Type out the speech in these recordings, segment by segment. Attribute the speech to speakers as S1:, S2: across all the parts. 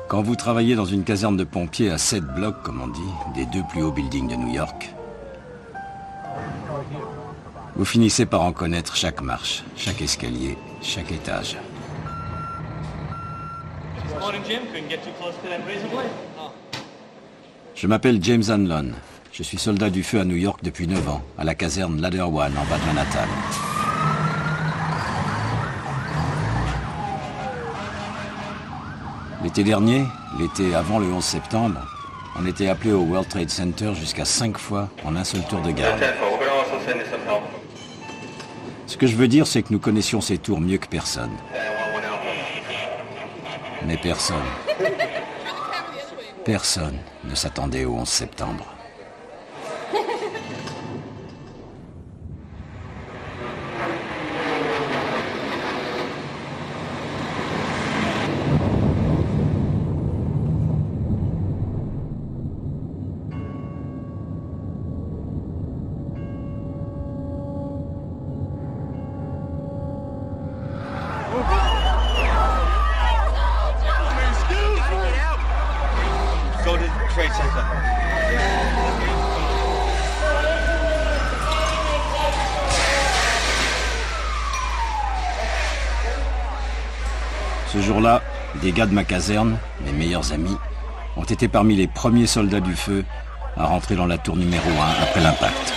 S1: Quand vous travaillez dans une caserne de pompiers à 7 blocs, comme on dit, des 2 plus hauts buildings de New York, vous finissez par en connaître chaque marche, chaque escalier, chaque étage. Je m'appelle James Hanlon. Je suis soldat du feu à New York depuis 9 ans, à la caserne Ladder One en bas de Manhattan. L'été dernier, l'été avant le 11 septembre, on était appelé au World Trade Center jusqu'à 5 fois en un seul tour de garde. Ce que je veux dire, c'est que nous connaissions ces tours mieux que personne. Mais personne ne s'attendait au 11 septembre. Ce jour-là, des gars de ma caserne, mes meilleurs amis, ont été parmi les premiers soldats du feu à rentrer dans la tour numéro 1 après l'impact.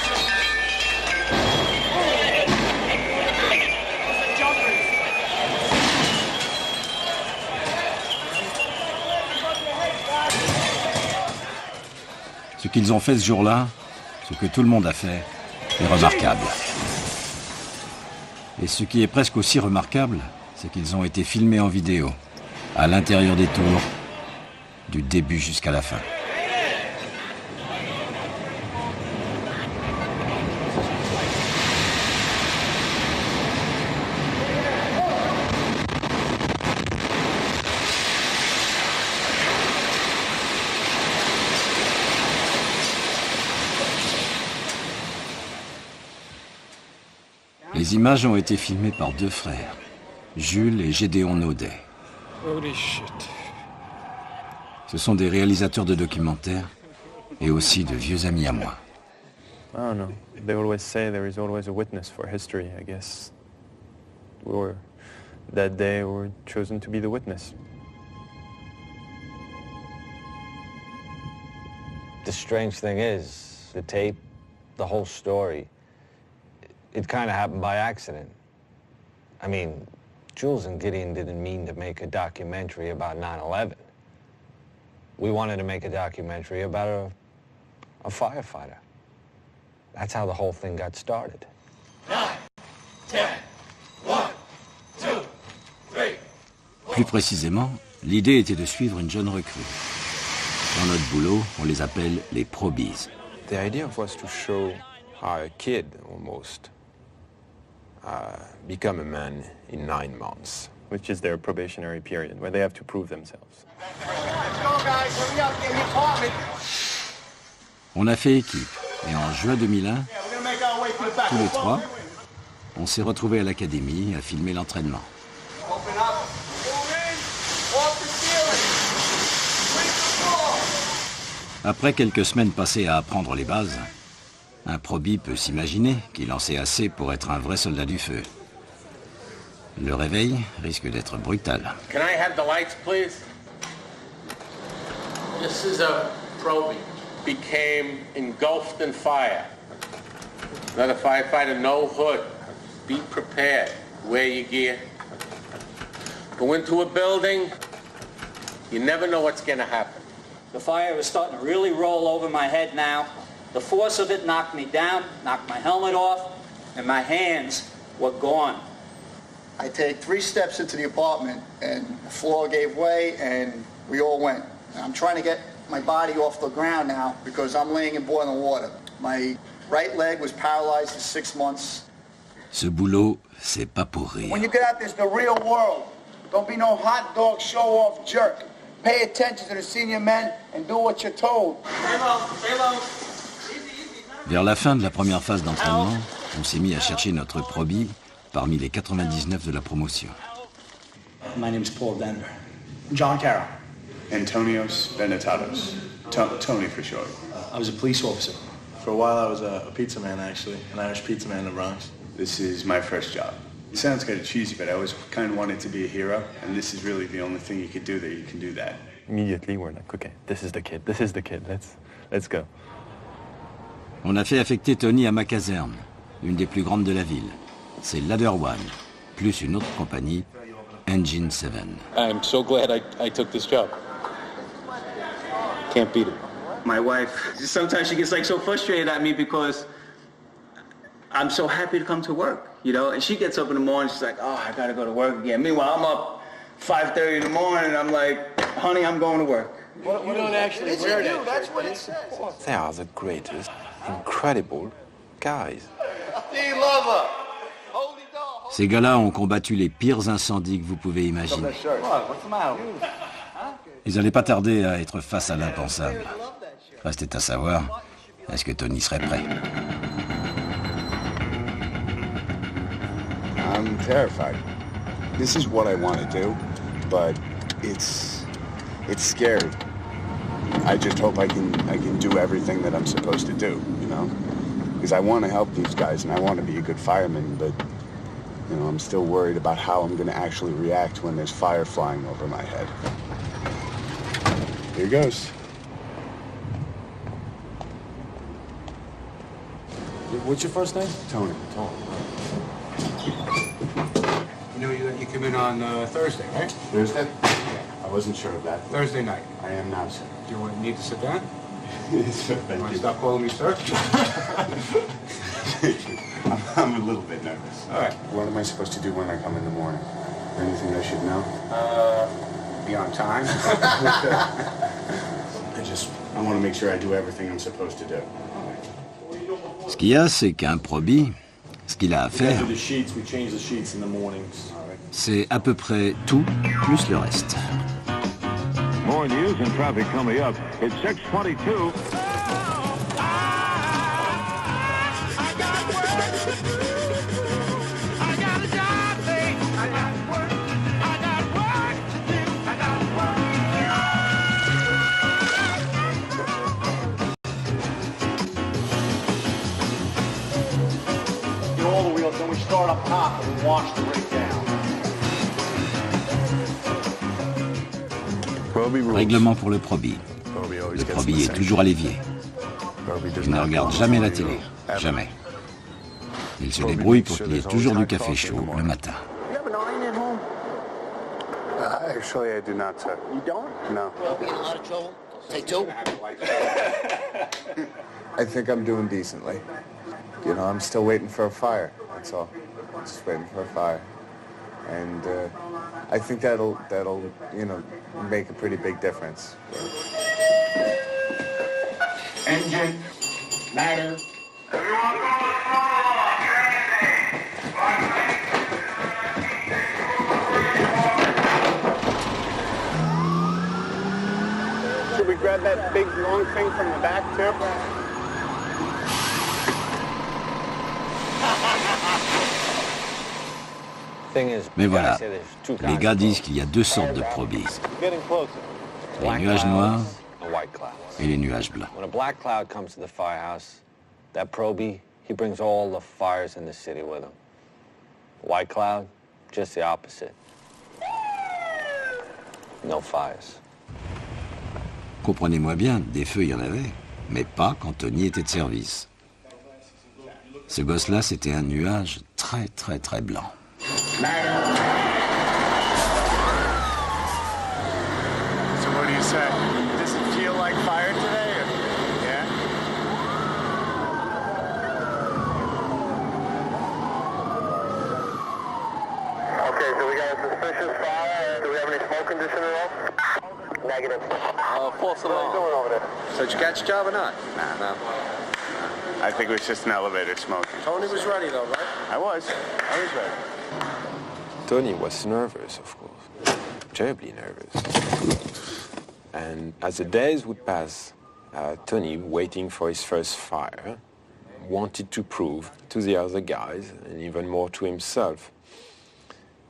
S1: Ce qu'ils ont fait ce jour-là, ce que tout le monde a fait, est remarquable. Et ce qui est presque aussi remarquable, c'est qu'ils ont été filmés en vidéo, à l'intérieur des tours, du début jusqu'à la fin. Les images ont été filmées par 2 frères, Jules et Gédéon Naudet. Ce sont des réalisateurs de documentaires et aussi de vieux amis à moi.
S2: I don't know. They always say there is always a witness for history, I guess. Or that day were chosen to be the witness.
S3: The strange thing is, the tape, the whole story, it kind of happened by accident. I mean, Jules and Gideon didn't mean to make a documentary about 9/11. We wanted to make a documentary about a firefighter. That's how the whole thing got started.
S4: 9, 10, 1, 2, 3.
S1: Plus précisément, l'idée était de suivre une jeune recrue. Dans notre boulot, on les appelle les probies.
S2: The idea was to show how a kid almost become a man in 9 months, which is their probationary period, where they have to prove themselves.
S1: On a fait équipe, et en juin 2001, tous les 3, on s'est retrouvés à l'académie à filmer l'entraînement. Après quelques semaines passées à apprendre les bases, un probie peut s'imaginer qu'il en sait assez pour être un vrai soldat du feu. Le réveil risque d'être brutal.
S4: Can I have the lights, please? This is a probie. Became engulfed in fire. Another firefighter, no hood. Be prepared. Wear your gear. Go into a building. You never know what's going to happen.
S5: The fire is starting to really roll over my head now. The force of it knocked me down, knocked my helmet off, and my hands were gone.
S6: I take 3 steps into the apartment, and the floor gave way, and we all went. I'm trying to get my body off the ground now because I'm laying in boiling water. My right leg was paralyzed for 6 months.
S1: Ce boulot, c'est pas pour rire.
S6: When you get out there, it's the real world. Don't be no hot dog show-off jerk. Pay attention to the senior men and do what you're told.
S5: Stay low, stay low.
S1: Vers la fin de la première phase d'entraînement, on s'est mis à chercher notre probie parmi les 99 de la promotion.
S7: My name is Paul Denver. John Carroll. Antonios Benetatos. Tony for short.
S8: I was a police officer. For a while I was a pizza man, actually, an Irish pizza man in the Bronx.
S7: This is my first job. It sounds kind of cheesy, but I always kind of wanted to be a hero, and this is really the only thing you could do that you can do that.
S2: Immediately, we're like, okay, this is the kid, let's go.
S1: On a fait affecter Tony à ma caserne, une des plus grandes de la ville. C'est Ladder One, plus une autre compagnie, Engine 7.
S9: I'm so glad I took this job. Can't beat it.
S10: My wife, sometimes she gets like so frustrated at me because I'm so happy to come to work, you know? And she gets up in the morning, she's like, oh, I gotta go to work again. Meanwhile, I'm up 5:30 in the morning, and I'm like, honey, I'm going to work.
S9: You don't actually wear that.
S6: That's what it says.
S11: They are the greatest, incredible guys.
S1: Ces gars-là ont combattu les pires incendies que vous pouvez imaginer. Ils n'allaient pas tarder à être face à l'impensable. Restait à savoir, est-ce que Tony serait prêt?
S7: I'm terrified. This is what I want to do, but it's scary. I just hope I can do everything that I'm supposed to do, you know? Because I want to help these guys and I want to be a good fireman, but you know, I'm still worried about how I'm going to actually react when there's fire flying over my head. Here goes.
S8: What's your first name?
S7: Tony.
S9: You know you come in on Thursday, right?
S7: Thursday? I wasn't sure of that.
S9: Thursday night.
S7: I am now, sir.
S9: Do you need to sit down?
S7: Yes, sir.
S9: You want to stop calling me sir?
S7: I'm a little bit nervous.
S9: All right.
S7: What am I supposed to do when I come in the morning? Anything I should know?
S9: Be on time.
S7: I want to make sure I do everything I'm supposed to do.
S1: Ce qu'il y a, c'est qu'un probie, ce qu'il a à faire,
S8: After the sheets, we change the sheets in the mornings.
S1: c'est à peu près tout, plus le reste.
S12: More news and traffic coming up. It's 6:22.
S6: Do all the wheels, then we start up top and we wash the rig down.
S1: Règlement pour le probie. Le probie est toujours à l'évier. Il ne regarde jamais la télé. Jamais. Il se débrouille pour qu'il y ait toujours du café chaud le matin.
S6: You have an iron at home?
S7: Actually, I do not, sir.
S6: You don't?
S7: No.
S6: I'll be in a lot of trouble. Take two.
S7: I think I'm doing decently. You know, I'm still waiting for a fire. That's all. Just waiting for a fire. And I think that'll, you know, make a pretty big difference.
S6: Engine, ladder.
S10: Should we grab that big long thing from the back too?
S1: Mais voilà, les gars disent qu'il y a deux sortes de probies. Les nuages noirs et les nuages blancs.
S3: When a black cloud comes to the firehouse, that probie, he brings all the fires in the city with him. White cloud, just the opposite. No fires.
S1: Comprenez-moi bien, des feux il y en avait, mais pas quand Tony était de service. Ce gosse-là, c'était un nuage très très très blanc.
S7: So what do you say? Does it feel like fire today? Or, yeah?
S10: Okay, so we got a suspicious fire. Do we have any smoke condition at all? Negative.
S9: False alarm.
S10: What are you doing over there?
S9: So did you catch a job or not?
S7: No. I think it was just an elevator smoking.
S9: Tony was ready though, right?
S7: I was ready.
S11: Tony was nervous, of course, terribly nervous. And as the days would pass, Tony, waiting for his first fire, wanted to prove to the other guys, and even more to himself,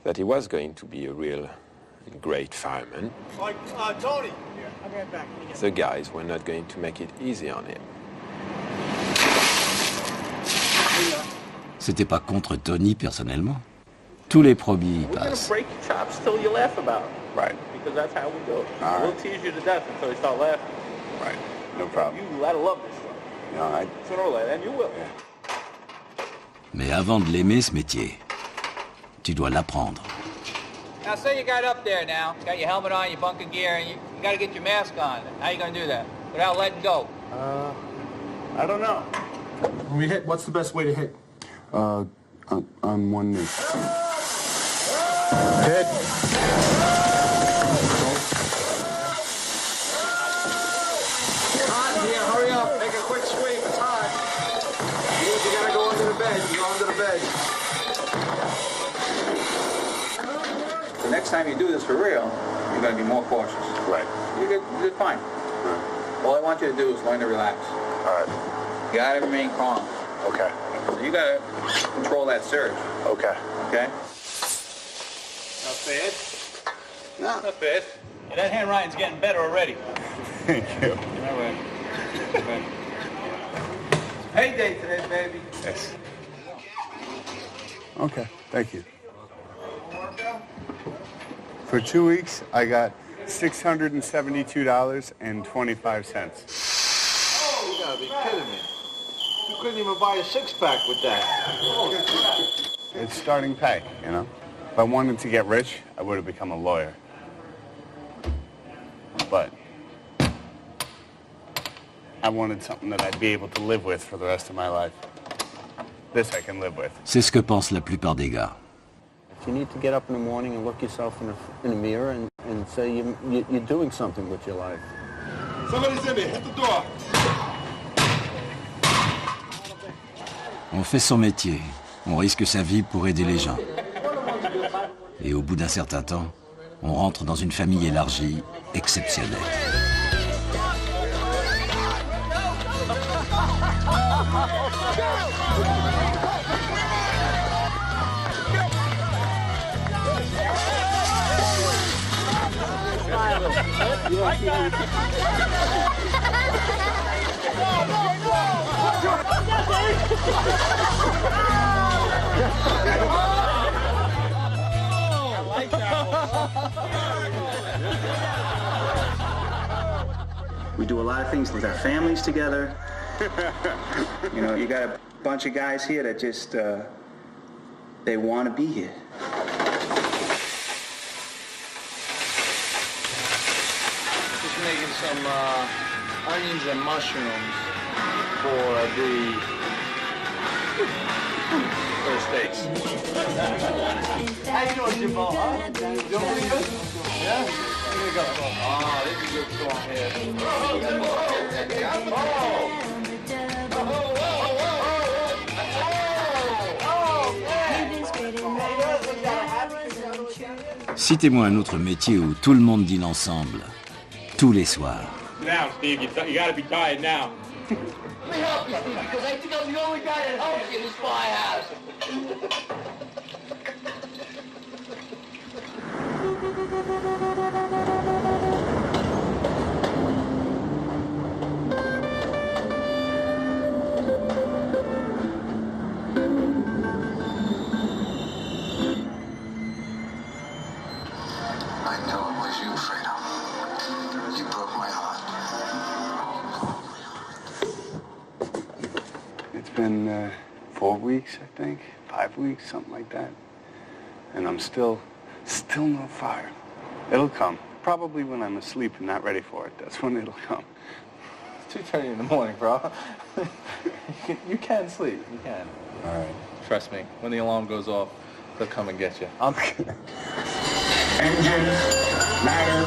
S11: that he was going to be a real great firemen.
S9: Like, Tony. Yeah, I'll be right back.
S11: The guys were not going to make it easy on him.
S1: C'était pas contre Tony personnellement. Tous les probis y
S10: We're gonna
S1: passent.
S10: break your chops till you laugh about it.
S7: Right.
S10: Because that's how we do it.
S7: All
S10: We'll
S7: right.
S10: tease you to death until you start laughing.
S7: Right. No problem.
S10: You gotta love this stuff.
S7: No,
S10: Sooner or later, and you will.
S1: Mais avant de l'aimer, ce métier, tu dois l'apprendre.
S13: Now, say you got up there now, got your helmet on, your bunker gear, and you got to get your mask on. How you going to do that without letting go?
S8: I don't know. When we hit, what's the best way to hit?
S7: on one knee.
S8: Hit.
S9: Hot here, hurry up, make a quick sweep, it's hot. You gotta go under the bed, you go under the bed.
S10: The next time you do this for real, you're gonna be more cautious.
S7: Right.
S10: You're fine. All I want you to do is learn to relax.
S7: All right.
S10: You gotta remain calm.
S7: Okay.
S10: So you gotta control that surge.
S7: Okay.
S10: Okay?
S9: Not bad.
S10: No. Not bad.
S5: Yeah, that handwriting's getting better already.
S7: Thank you.
S10: All right. Okay. Payday today, baby.
S7: Yes. Okay. Thank you. For 2 weeks, I got $672.25.
S9: Oh, you gotta be kidding me. You couldn't even buy a six-pack with that.
S7: It's starting pay, you know? If I wanted to get rich, I would have become a lawyer. But I wanted something that I'd be able to live with for the rest of my life. This I can live with.
S1: C'est ce que pensent la plupart des gars.
S14: You need to get up in the morning and look yourself in the mirror and say you're doing something with your life.
S9: Somebody's in there, hit the door.
S1: On fait son métier, on risque sa vie pour aider les gens. Et au bout d'un certain temps, on rentre dans une famille élargie, exceptionnelle.
S10: We do a lot of things with our families together. You know, you got a bunch of guys here that just, they want to be here.
S9: Just making some onions and mushrooms for the first dates. How you doing, Jimbo? Huh? Doing pretty good? Yeah? Here we go. Oh, this is a good song here.
S1: Citez-moi un autre métier où tout le monde dîne ensemble, tous les soirs.
S9: Now, Steve, you gotta be tired now.
S15: Let me help you, Steve, because I think I'm the only guy that helps you in this firehouse.
S16: I know it was you, Fredo. You broke my heart.
S7: It's been 4 weeks, I think, 5 weeks, something like that. And I'm still no fire. It'll come. Probably when I'm asleep and not ready for it. That's when it'll come.
S2: It's 2:30 in the morning, bro. You can sleep. You can.
S7: All right.
S2: Trust me. When the alarm goes off, they'll come and get you.
S16: Engine, ladder.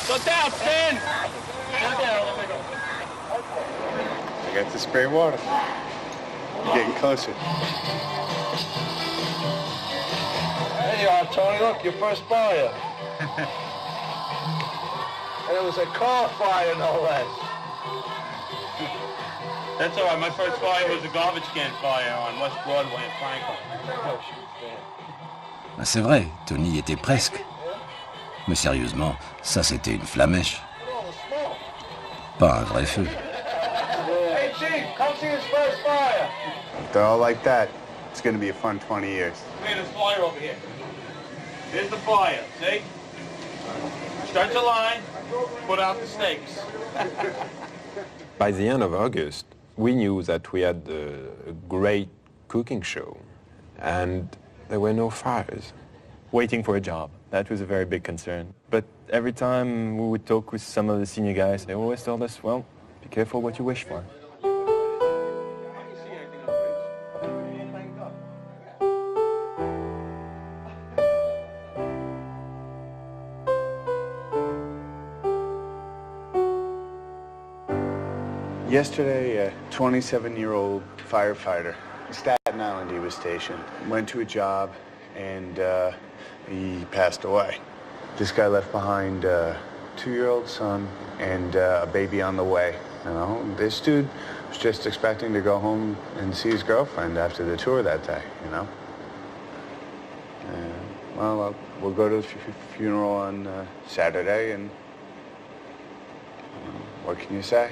S15: Go down, Stan!
S7: I got to spray water. You're getting closer.
S9: There you are, Tony. Look, your first fire. And it was a car fire, no less.
S17: That's all right. My first fire was a garbage can fire on West Broadway in Franklin.
S1: Ben, c'est vrai, Tony était presque. Mais sérieusement, ça c'était une flamèche. Pas un vrai feu.
S9: Hey, Chief, come see his first fire.
S7: If they're all like that, it's going to be a fun 20 years.
S17: Hey, there's fire over here. Here's the fire, see? Start your line, put out the stakes.
S11: By the end of August, we knew that we had a great cooking show, and there were no fires.
S2: Waiting for a job, that was a very big concern. But every time we would talk with some of the senior guys, they always told us, well, be careful what you wish for.
S7: Yesterday, a 27-year-old firefighter, Staten Island he was stationed, went to a job and he passed away. This guy left behind a 2-year-old son and a baby on the way. You know, this dude was just expecting to go home and see his girlfriend after the tour that day, you know. And, well, we'll go to the funeral on Saturday, and what can you say?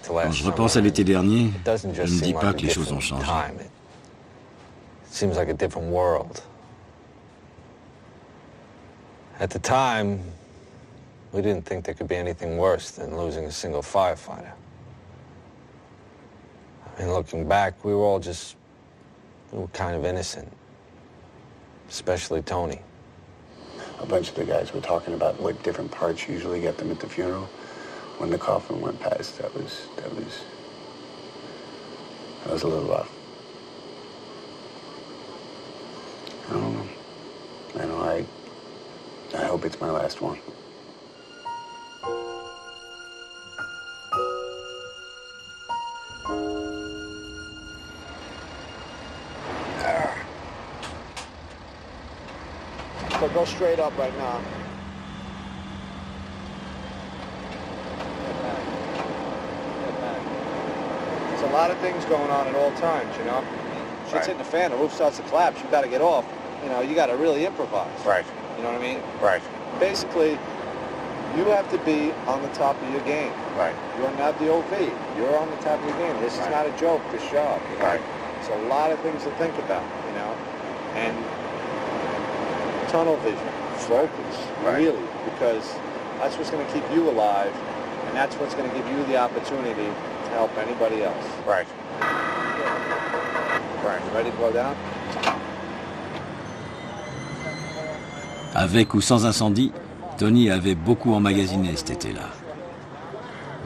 S1: Quand je repense à l'été dernier, je ne me dis pas que les choses ont changé.
S3: It seems like a different world. At the time, we didn't think there could be anything worse than losing a single firefighter. I mean, looking back, we were all just, we were kind of innocent, especially Tony.
S7: A bunch of the guys were talking about what different parts usually get them at the funeral. When the coffin went past, that was a little rough. I don't know. I hope it's my last one.
S14: So go straight up right now. There's a lot of things going on at all times, you know. Shit's hitting the fan, the roof starts to collapse, you gotta get off. You know, you gotta really improvise.
S7: Right.
S14: You know what I mean?
S7: Right.
S14: Basically, you have to be on the top of your game.
S7: Right.
S14: You're not the OV. You're on the top of your game. This is not a joke, this job. You know?
S7: Right.
S14: It's a lot of things to think about, you know. And tunnel vision, focus, really, because that's what's going to keep you alive, and that's what's going to give you the opportunity to help anybody else.
S7: Right.
S14: Right. You ready to go down?
S1: Avec ou sans incendie, Tony avait beaucoup emmagasiné cet été-là.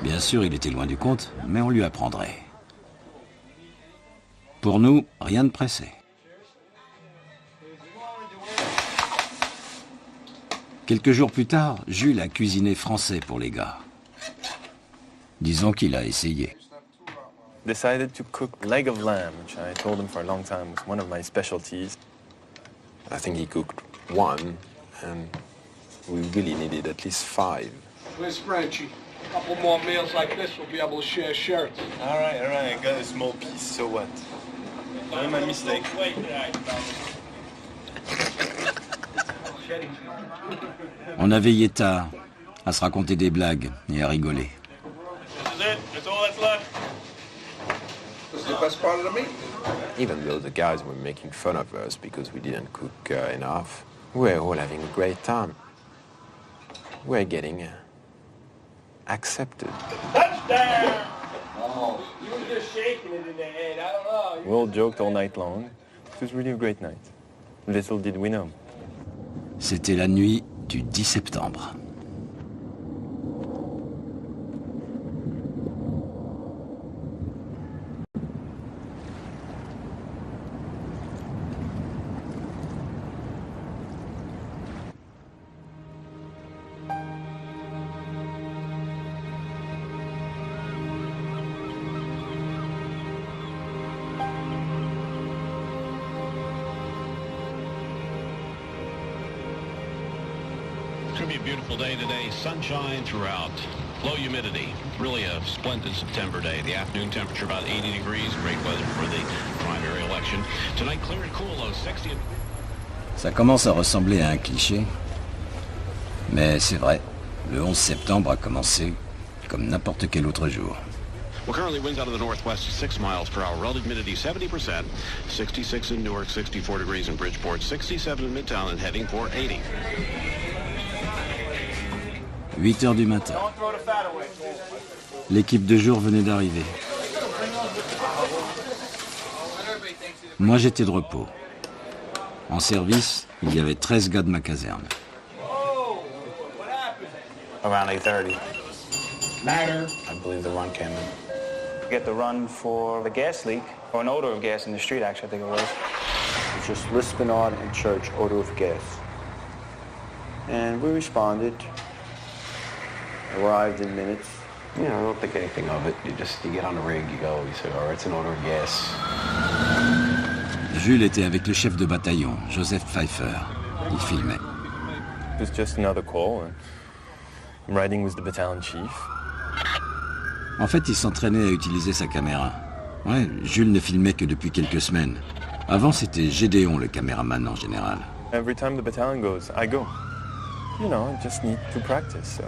S1: Bien sûr, il était loin du compte, mais on lui apprendrait. Pour nous, rien de pressé. Quelques jours plus tard, Jules a cuisiné français pour les gars. Disons qu'il a essayé.
S2: Decided to cook leg of lamb, which I told him for a long time was one of my specialties.
S11: I think he cooked one, and we really needed at least 5.
S17: Where's Frenchie? A couple more meals like this, we'll be able to share shirts.
S2: All right. I got a small piece, so what? Not my mistake.
S1: On a veillé tard, à se raconter des blagues et à rigoler.
S17: This is it. That's all that's left. This is the best part of the meat.
S11: Even though the guys were making fun of us because we didn't cook enough, we were all having a great time. We were getting accepted.
S17: Touchdown! Oh, you were just shaking it in the head. I don't know.
S2: We all joked all night long. It was really a great night. Little did we know.
S1: C'était la nuit du 10 septembre.
S18: It's going to be a beautiful day today. Sunshine throughout. Low humidity. Really a splendid September day. The afternoon temperature about 80 degrees. Great weather for the primary election. Tonight clear and cool, low 60.
S1: Ça commence à ressembler à un cliché. Mais c'est vrai, le 11 septembre a commencé comme n'importe quel autre jour.
S18: Well, currently winds out of the northwest 6 miles per hour. Relative humidity 70%. 66 in Newark, 64 degrees in Bridgeport, 67 in Midtown, and heading for 80.
S1: 8 heures du matin. L'équipe de jour venait d'arriver. Moi, j'étais de repos. En service, il y avait 13 gars de ma caserne.
S3: Around 8:30.
S13: Matter.
S3: I believe the run came in.
S19: Get the run for the gas leak, or an odor of gas in the street, actually, I think it was.
S14: It's just Lispinard and Church, odor of gas. And we responded, arrived in minutes.
S3: You know, I don't think anything of it. You get on the rig, you go, you say, all right, it's an odor of gas.
S1: Jules était avec le chef de bataillon, Joseph Pfeiffer. Il filmait.
S2: It was just another call. I'm riding with the battalion chief.
S1: En fait, il s'entraînait à utiliser sa caméra. Ouais, Jules ne filmait que depuis quelques semaines. Avant, c'était Gédéon, le caméraman en général.
S2: Every time the battalion goes, I go. You know, I just need to practice, so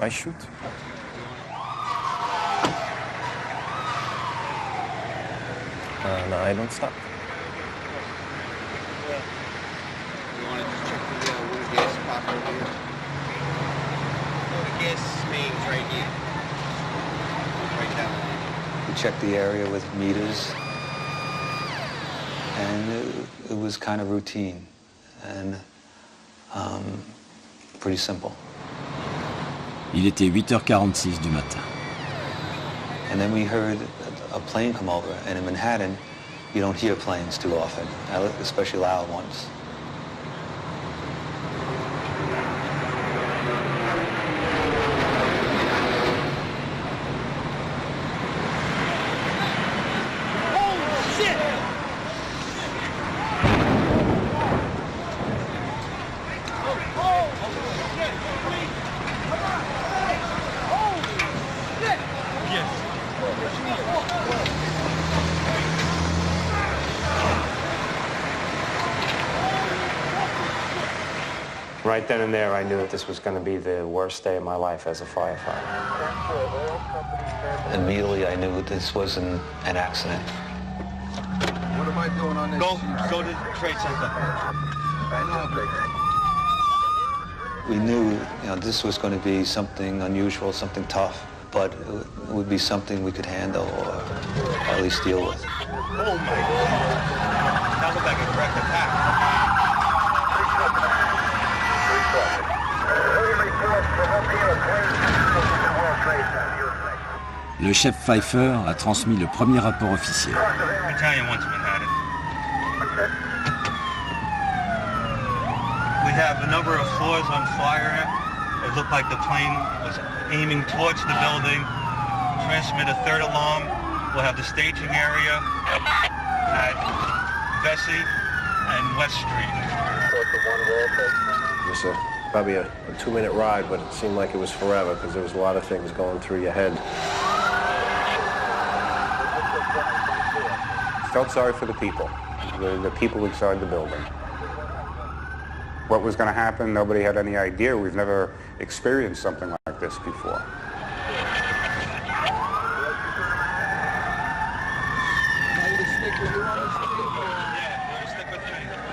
S2: I shoot. And I don't stop.
S9: You want to just check the water gas pop over here? The gas mains right here. Right down.
S20: We checked the area with meters, and it was kind of routine and pretty simple.
S1: Il était 8h46 du matin.
S20: And then we heard a plane come over, and in Manhattan, you don't hear planes too often, especially loud ones.
S19: Right then and there, I knew that this was going to be the worst day of my life as a firefighter.
S20: Immediately, I knew this was an accident.
S9: What am I doing on this?
S17: Go to the trade center.
S20: We knew, this was going to be something unusual, something tough, but it would be something we could handle or at least deal with.
S17: Oh my God. That looked like a direct attack.
S1: Le chef Pfeiffer a transmis le premier rapport officiel.
S17: Battalion wants Manhattan. We have a number of floors on fire. It looked like the plane was aiming towards the building. Transmit a third alarm. We'll have the staging area at Vesey and West Street.
S11: Yes, sir.
S2: probably a 2-minute ride, but it seemed like it was forever because there was a lot of things going through your head.
S21: Felt sorry for the people, the people inside the building. What was going to happen, nobody had any idea. We've never experienced something like this before.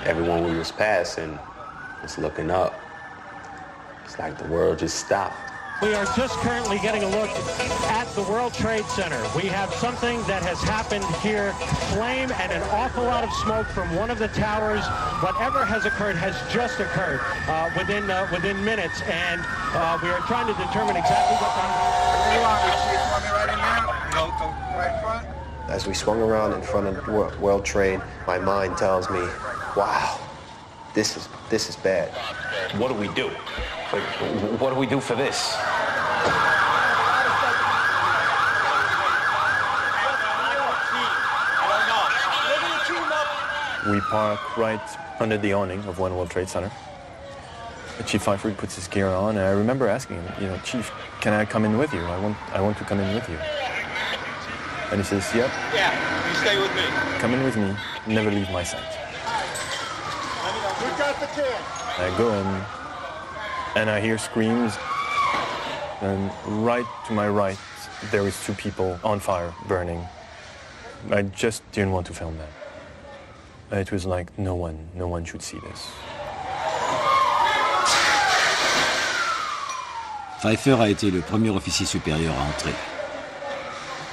S11: Everyone we was passing was looking up. It's like the world just stopped.
S22: We are just currently getting a look at the World Trade Center. We have something that has happened here. Flame and an awful lot of smoke from one of the towers. Whatever has occurred has just occurred within minutes, and we are trying to determine exactly what
S2: As we swung around in front of World Trade, my mind tells me, wow, this is bad.
S23: What do we do? Like, what do we do for this?
S2: We park right under the awning of One World Trade Center. Chief Pfeiffer puts his gear on, and I remember asking him, Chief, can I come in with you? I want to come in with you. And he says, yep.
S23: Yeah, you stay with me.
S2: Come in with me, never leave my sight.
S15: We got the kid.
S2: I go in, and I hear screams, and right to my right, there is 2 people on fire, burning. I just didn't want to film that. It was like, no one should see this.
S1: Pfeiffer a été le premier officier supérieur à entrer.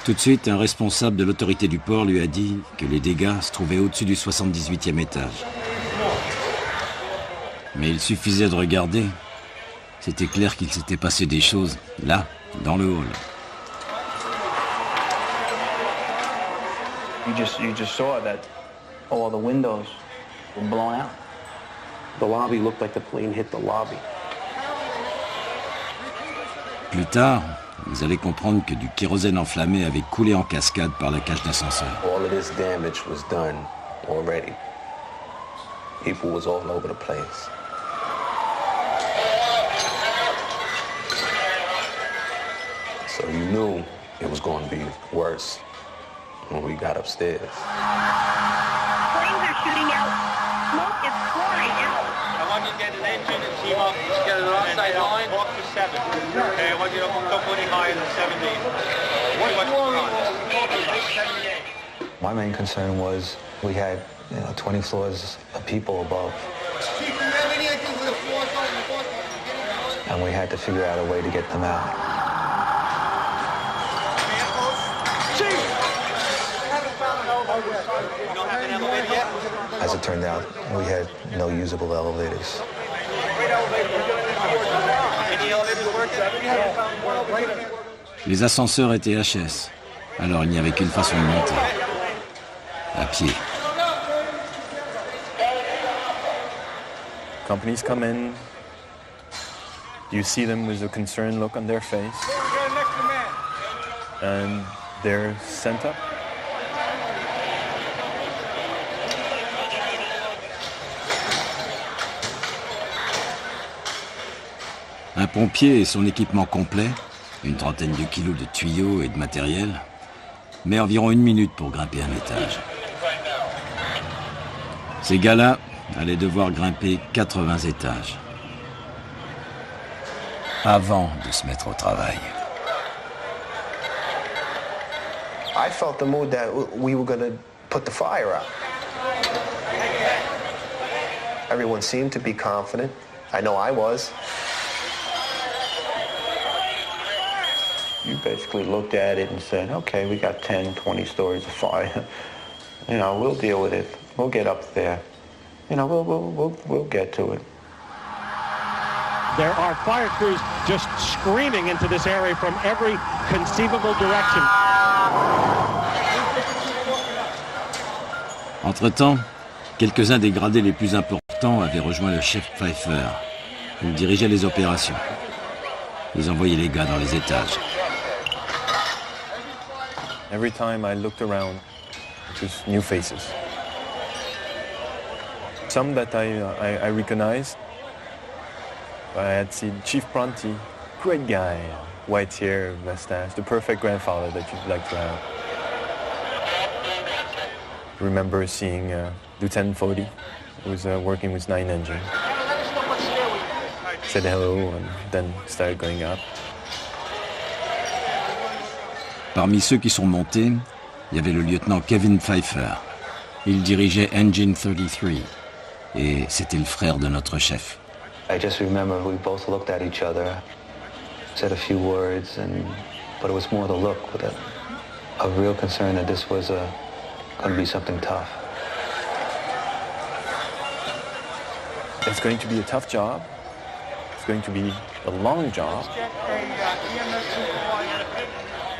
S1: Tout de suite, un responsable de l'autorité du port lui a dit que les dégâts se trouvaient au-dessus du 78e étage. Mais il suffisait de regarder. C'était clair qu'il s'était passé des choses, là, dans le hall.
S19: You just saw that all the windows were blown out.
S2: The lobby looked like the plane hit the lobby.
S1: Plus tard, vous allez comprendre que du kérosène enflammé avait coulé en cascade par la cage d'ascenseur.
S11: All of this damage was done already. People was all over the place. So you knew it was going to be worse when we got upstairs.
S15: Flames are shooting out. Smoke is pouring out.
S13: I want you to get an engine and team up. Just get an offside line. Walk to 7. Okay, I want you to go any higher than 70.
S20: My main concern was we had 20 floors of people above. And we had to figure out a way to get them out. As it turned out, we had no usable elevators.
S1: Les ascenseurs étaient HS, alors il n'y avait qu'une façon de monter. À pied.
S2: Companies come in. You see them with a concerned look on their face. And they're sent up.
S1: Un pompier et son équipement complet, une trentaine de kilos de tuyaux et de matériel, met environ 1 minute pour grimper un étage. Ces gars-là allaient devoir grimper 80 étages avant de se mettre au travail.
S2: I felt the mood that we were going to put the fire out. Everyone seemed to be confident. I know I was. You basically looked at it and said, okay, we got 10, 20 stories of fire. We'll deal with it. We'll get up there. We'll get to it.
S22: There are fire crews just screaming into this area from every conceivable direction.
S1: Entre-temps, quelques-uns des gradés les plus importants avaient rejoint le chef Pfeiffer. Il dirigeait les opérations. Ils envoyaient les gars dans les étages.
S2: Every time I looked around, it was new faces. Some that I recognized, I had seen Chief Pronti, great guy, white hair, mustache, the perfect grandfather that you'd like to have. Remember seeing Lieutenant Fodi, who was working with 9 engine. Said hello and then started going up.
S1: Parmi ceux qui sont montés, il y avait le lieutenant Kevin Pfeiffer. Il dirigeait Engine 33 et c'était le frère de notre chef.
S20: I just remember we both looked at each other, said a few words, but it was more the look with a real concern that this was going to be something tough.
S2: It's going to be a tough job. It's going to be a long job.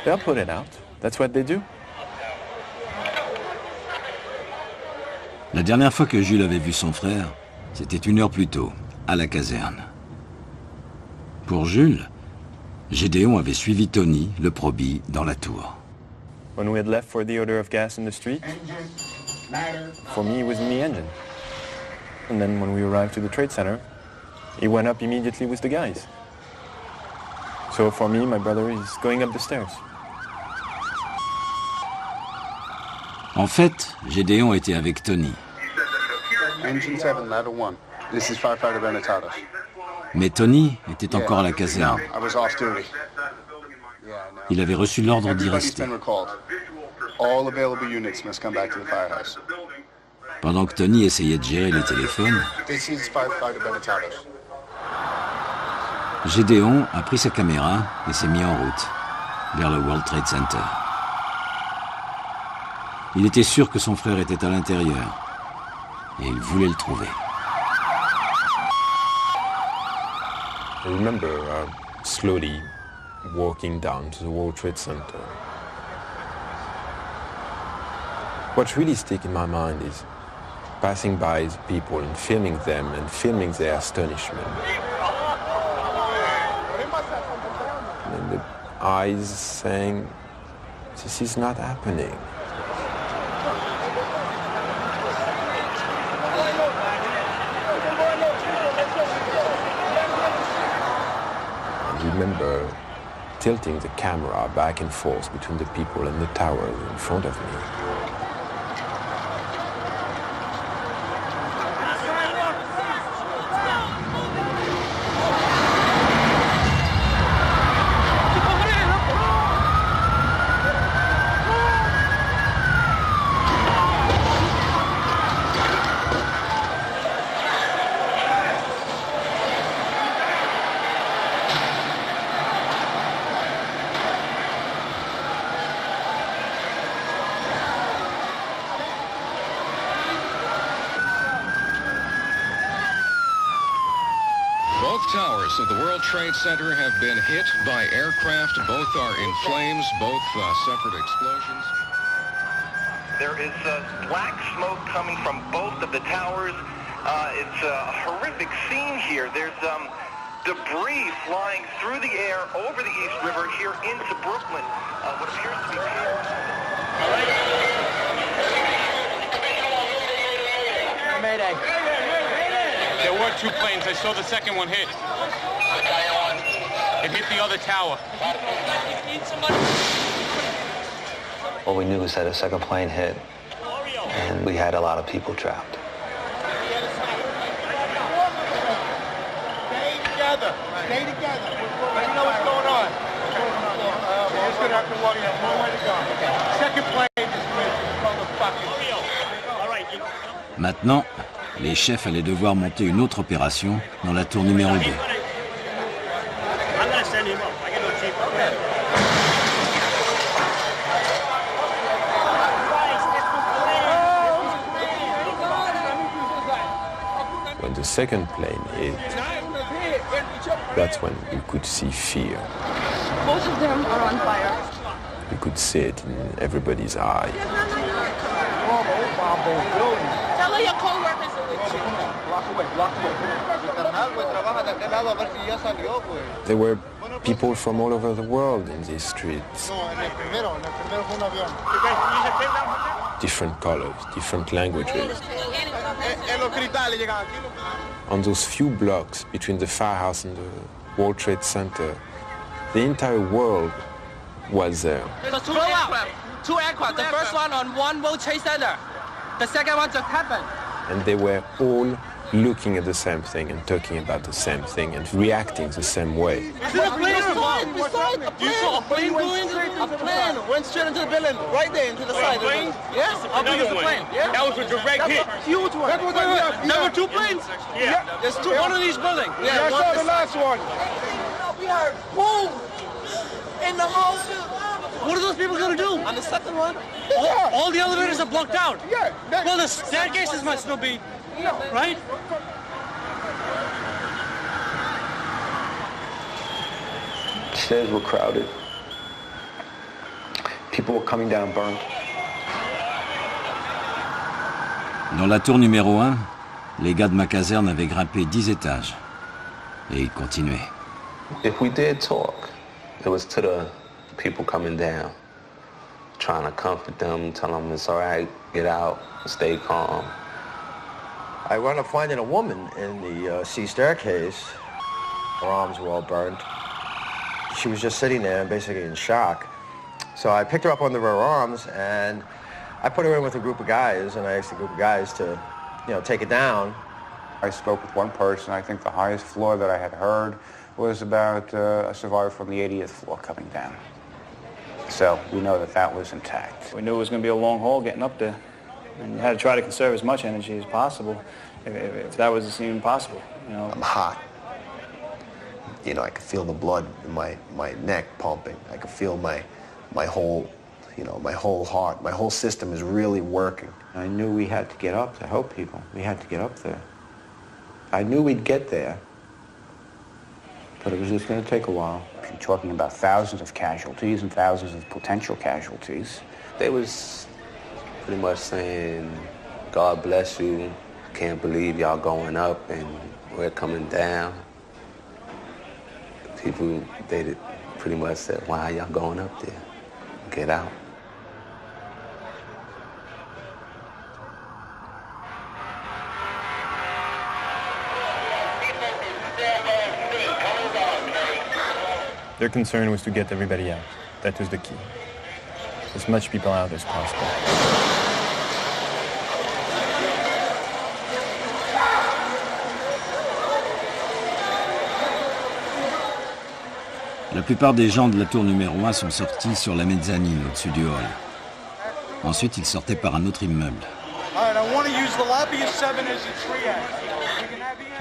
S2: They'll put it out. That's what they do.
S1: La dernière fois que Jules avait vu son frère, c'était 1 heure plus tôt, à la caserne. Pour Jules, Gédéon avait suivi Tony, le probie, dans la tour.
S2: When we had left for the odor of gas in the street, for me it was in the engine. And then when we arrived to the trade center, he went up immediately with the guys. So for me, my brother is going up the stairs.
S1: En fait, Gédéon était avec Tony.
S7: Engine 7, ladder 1. This is firefighter Attentats.
S1: Mais Tony était encore à la caserne.
S7: No, I was off duty.
S1: Il avait reçu l'ordre d'y rester.
S7: All available units must come back to the firehouse.
S1: Pendant que Tony essayait de gérer les téléphones,
S7: This is firefighter Attentats.
S1: Gédéon a pris sa caméra et s'est mis en route vers le World Trade Center. Il était sûr que son frère était à l'intérieur et il voulait le trouver.
S11: I remember slowly walking down to the World Trade Center. What really sticks in my mind is passing by the people and filming them and filming their astonishment. And the eyes saying, this is not happening. I remember tilting the camera back and forth between the people and the towers in front of me.
S4: Of the World Trade Center have been hit by aircraft. Both are in flames. Both suffered explosions.
S6: There is black smoke coming from both of the towers. It's a horrific scene here. There's debris flying through the air over the East River here into Brooklyn. What appears to be
S13: Mayday. There were 2 planes. I saw the second one hit. It hit the other tower.
S20: All we knew was that a second plane hit, and we had a lot of people trapped.
S15: Stay together. Stay together. Let me know what's going on. We're just going to have to walk in. One way to go. Second plane is with motherfuckers. All right.
S1: Maintenant, les chefs allaient devoir monter une autre opération dans la tour numéro 2.
S11: When the second plane hit, that's when you could see fear.
S12: Both of them are on fire.
S11: You could see it in everybody's eyes.
S12: Tell your co-workers to with you.
S11: There were people from all over the world in these streets. Different colors, different languages. on those few blocks between the firehouse and the World Trade Center, the entire world was there.
S12: There's two aircraft. The first one on one World Trade Center. The second one just happened.
S11: And they were all looking at the same thing and talking about the same thing and reacting the same way.
S12: You saw a plane going? A plane went straight into the building, right there into the side. Plane? Yes. How big is the plane? Yeah. That was a direct hit. Huge one. There were two planes? Yeah. There's two. One of these buildings.
S15: Yeah, I saw the last one.
S12: We heard boom in the whole. What are those people going to do? On the second one? All the elevators are blocked out.
S15: Yeah.
S12: Well, the staircases must still be, right?
S20: Stairs were crowded. People were coming down burned.
S1: Dans la tour numéro 1, les gars de ma caserne avaient grimpé 10 étages. Et ils continuaient.
S20: If we did talk, it was to the people coming down, trying to comfort them, tell them it's all right, get out, stay calm.
S5: I wound up finding a woman in the C staircase. Her arms were all burned. She was just sitting there, basically in shock. So I picked her up under her arms, and I put her in with a group of guys, and I asked the group of guys to, take it down.
S21: I spoke with one person. I think the highest floor that I had heard was about a survivor from the 80th floor coming down. So we know that that was intact.
S19: We knew it was going to be a long haul getting up there, and you had to try to conserve as much energy as possible, if that was even possible.
S5: I'm hot. I could feel the blood in my neck pumping. I could feel my whole heart, my whole system is really working.
S20: I knew we had to get up to help people. We had to get up there. I knew we'd get there, but it was just going to take a while.
S21: You're talking about thousands of casualties and thousands of potential casualties.
S20: They was pretty much saying, God bless you, can't believe y'all going up and we're coming down. People, they pretty much said, why are y'all going up there? Get out.
S2: Their concern was to get everybody out. That was the key. As much people out as possible.
S1: La plupart des gens de la tour numéro 1 sont sortis sur la mezzanine au-dessus du hall. Ensuite, ils sortaient par un autre immeuble.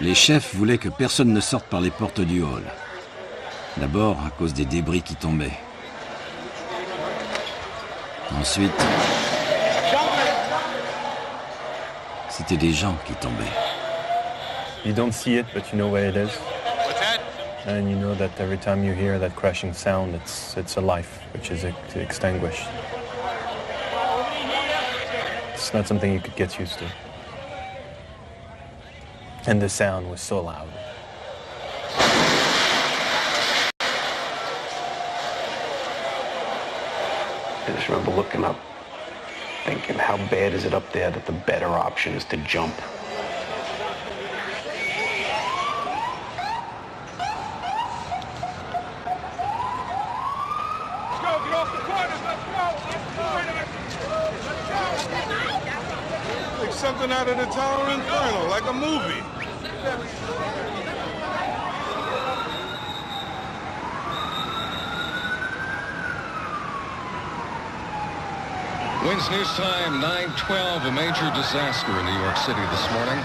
S1: Les chefs voulaient que personne ne sorte par les portes du hall. D'abord, à cause des débris qui tombaient. Ensuite, c'était des gens qui tombaient.
S2: You don't see it, but you know where it is. And you know that every time you hear that crashing sound, it's a life which is extinguished. It's not something you could get used to. And the sound was so loud.
S23: I just remember looking up, thinking, how bad is it up there that the better option is to jump?
S15: Like something out of the Tower Inferno, like a movie.
S4: Wins News Time, 9:12, a major disaster in New York City this morning.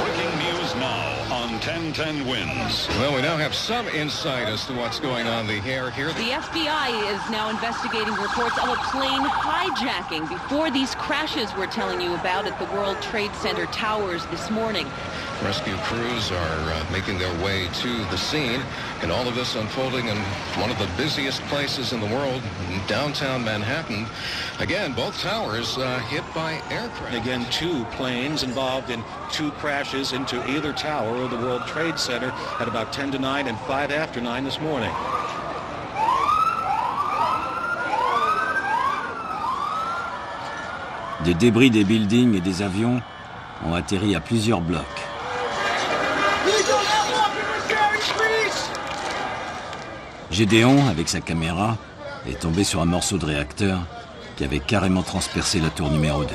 S18: Breaking news now on 1010 Wins.
S4: Well, we now have some insight as to what's going on the air here.
S8: The FBI is now investigating reports of a plane hijacking before these crashes we're telling you about at the World Trade Center towers this morning.
S4: Rescue crews are making their way to the scene, and all of this unfolding in one of the busiest places in the world, downtown Manhattan. Again, both towers hit by aircraft.
S10: Again, two planes involved in two crashes into either tower of the World Trade Center at about 10 to 9 and 5 after 9 this morning.
S1: Des débris des buildings et des avions ont atterri à plusieurs blocs. Gédéon, avec sa caméra, est tombé sur un morceau de réacteur qui avait carrément transpercé la tour numéro 2.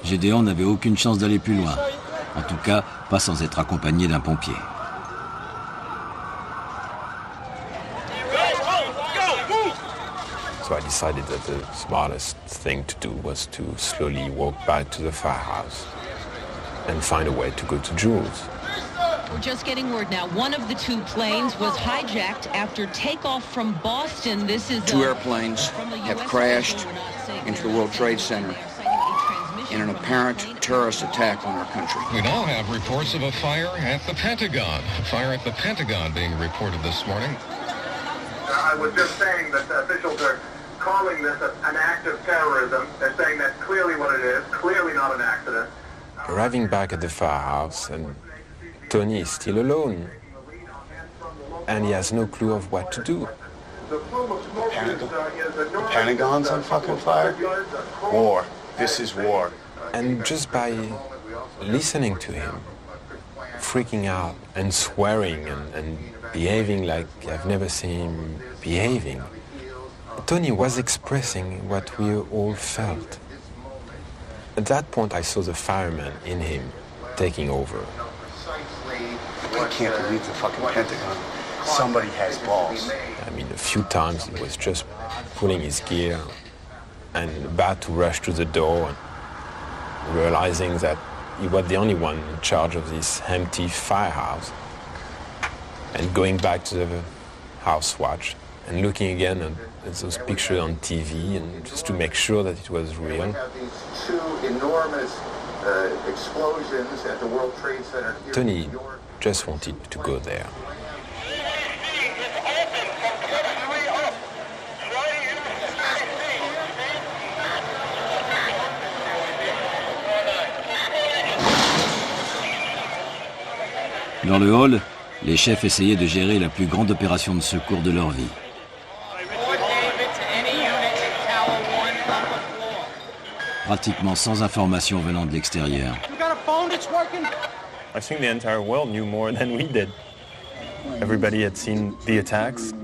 S1: Gédéon n'avait aucune chance d'aller plus loin. En tout cas, pas sans être accompagné d'un pompier.
S11: So I decided that the smartest thing to do was to slowly walk back to the firehouse and find a way to go to Jules.
S8: We're just getting word now. One of the two planes was hijacked after takeoff from Boston. This is
S3: two airplanes have crashed into the World Trade Center in an apparent terrorist attack on our country.
S4: We now have reports of a fire at the Pentagon. A fire at the Pentagon being reported this morning.
S6: I was just saying that the officials are calling this an act of terrorism. They're saying that's clearly what it is, clearly not an accident.
S11: Arriving back at the firehouse, and Tony is still alone, and he has no clue of what to do.
S7: The Pentagon's on fucking fire? War. This is war.
S11: And just by listening to him, freaking out and swearing and behaving like I've never seen him behaving, Tony was expressing what we all felt. At that point, I saw the fireman in him taking over.
S7: I can't believe the fucking Pentagon. Somebody has balls.
S11: I mean, a few times he was just pulling his gear and about to rush to the door, and realizing that he was the only one in charge of this empty firehouse, and going back to the house watch and looking again at those pictures on TV, and just to make sure that it was real.
S6: We have these two enormous explosions at the World Trade Center.
S11: Tony just wanted to go there.
S1: Dans le hall, les chefs essayaient de gérer la plus grande opération de secours de leur vie. Pratiquement sans information venant de l'extérieur.
S2: I think the entire world knew more than we did. Everybody had seen the attacks.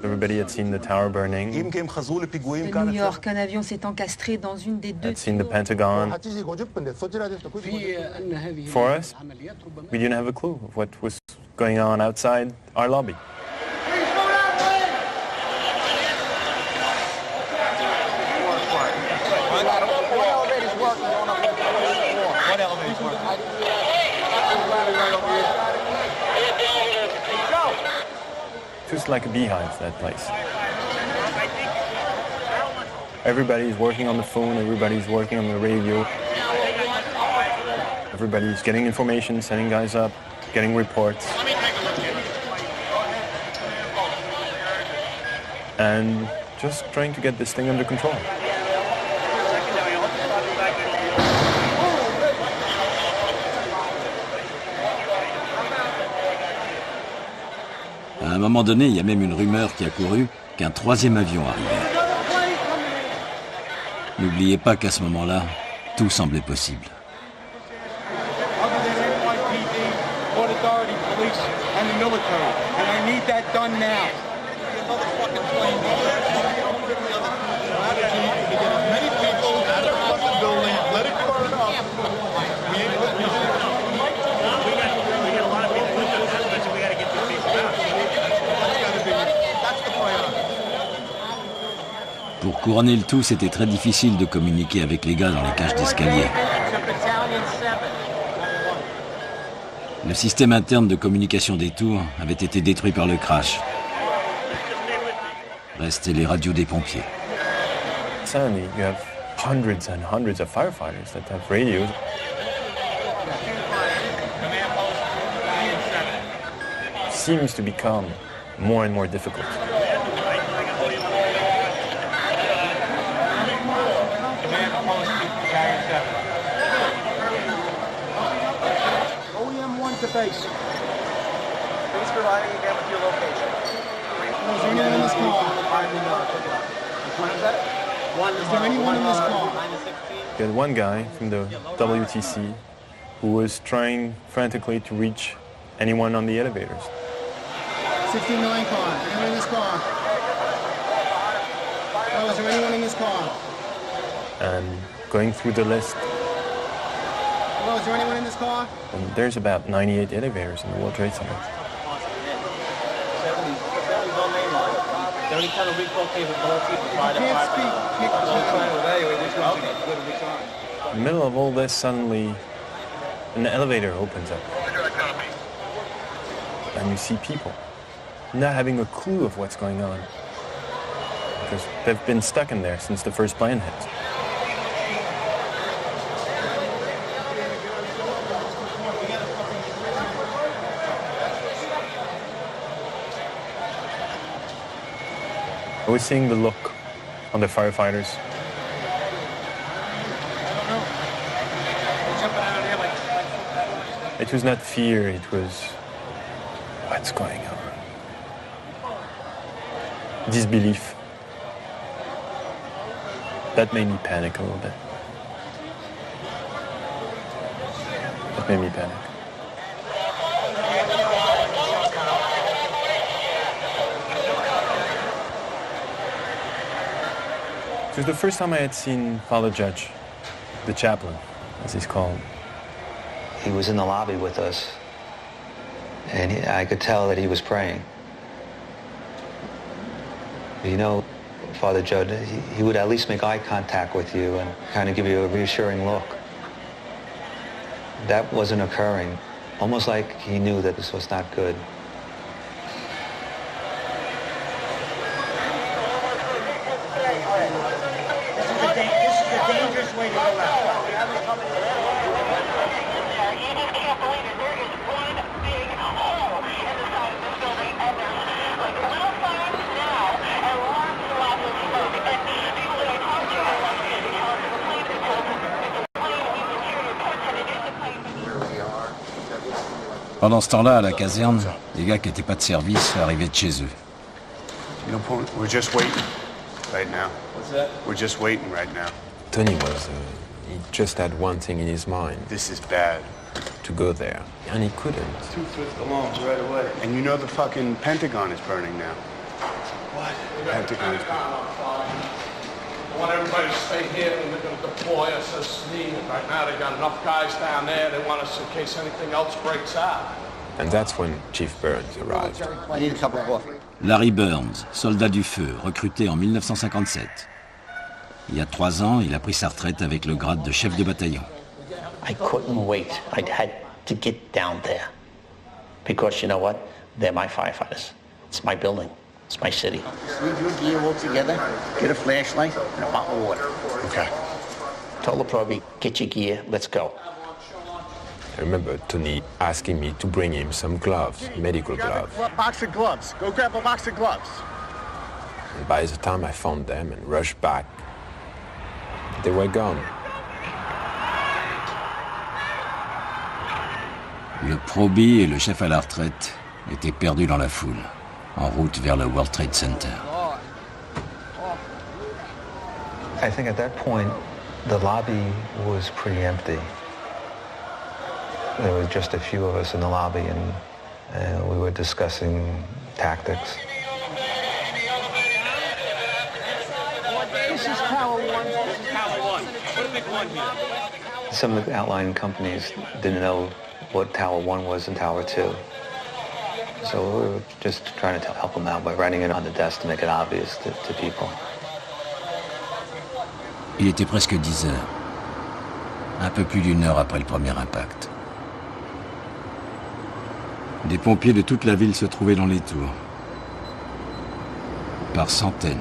S2: Everybody had seen the tower burning.
S14: À New York, un avion s'est encastré dans une des deux.
S2: Had seen the Pentagon. For us, we didn't have a clue of what was going on outside our lobby. Just like a beehive, that place. Everybody's working on the phone, everybody's working on the radio. Everybody's getting information, sending guys up, getting reports. And just trying to get this thing under control.
S1: À un moment donné, il y a même une rumeur qui a couru qu'un troisième avion arrivait. N'oubliez pas qu'à ce moment-là, tout semblait possible. Pour couronner le tout, c'était très difficile de communiquer avec les gars dans les cages d'escalier. Le système interne de communication des tours avait été détruit par le crash. Restaient les radios des pompiers.
S2: Suddenly, you have hundreds and hundreds of firefighters that have radios. It seems to become more and more difficult.
S12: To base. Please provide me again with your location. Is there anyone in this call?
S15: Is there anyone in this car?
S2: We had one guy from the WTC who was trying frantically to reach anyone on the elevators.
S15: 69 car. Anyone in this car? Oh, is there anyone in this car?
S2: And going through the list,
S15: Hello, is there anyone in this car?
S2: and there's about 98 elevators in the World Trade Center. In the middle of all this, suddenly an elevator opens up. And you see people not having a clue of what's going on, because they've been stuck in there since the first plane hit. I was seeing the look on the firefighters. It was not fear, it was what's going on. Disbelief. That made me panic a little bit. That made me panic. It was the first time I had seen Father Judge, the chaplain, as he's called.
S20: He was in the lobby with us, and I could tell that he was praying. You know, Father Judd, he would at least make eye contact with you and kind of give you a reassuring look. That wasn't occurring, almost like he knew that this was not good.
S15: This is a dangerous way to go out.
S1: Pendant ce temps-là, à la caserne, les gars qui n'étaient pas de service arrivaient de chez eux.
S7: You know, we're just waiting right now.
S11: What's that?
S7: We're just waiting right now.
S11: Tony was, he just had one thing in his mind.
S7: This is bad.
S11: To go there. And he couldn't.
S7: 2 swift alarms right away. And you know the fucking Pentagon is burning now.
S15: What?
S7: The Pentagon is burning.
S15: I want everybody to stay here and they're going to deploy us as needed. Right now they got enough guys down there. They want us in case anything else breaks out.
S11: And that's when Chief Burns arrived.
S3: I need a cup of coffee.
S1: Larry Burns, soldat du feu, recruté en 1957. Il y a 3 ans, il a pris sa retraite avec le grade de chef de bataillon.
S9: I couldn't wait. I had to get down there. Because you know what? They're my firefighters. It's my building. It's my city.
S3: Leave your gear all together, get a flashlight, and a bottle of water.
S7: Okay.
S9: Told the probie, get your gear, let's go.
S11: I remember Tony asking me to bring him some gloves, medical gloves.
S15: Grab a box of gloves. Go grab a box of gloves.
S11: And by the time I found them and rushed back, they were gone.
S1: Le probie et le chef à la retraite étaient perdus dans la foule, en route vers le World Trade Center.
S20: I think at that point, the lobby was pretty empty. There were just a few of us in the lobby, and we were discussing tactics.
S15: This is Tower 1. This is Tower 1. What a big one here.
S20: Some of the outlying companies didn't know what Tower 1 was and Tower 2. So we were just trying to help them out by writing it on the desk to make it obvious to people.
S1: Il était presque 10 heures, un peu plus d'1 heure après le premier impact. Des pompiers de toute la ville se trouvaient dans les tours, par centaines.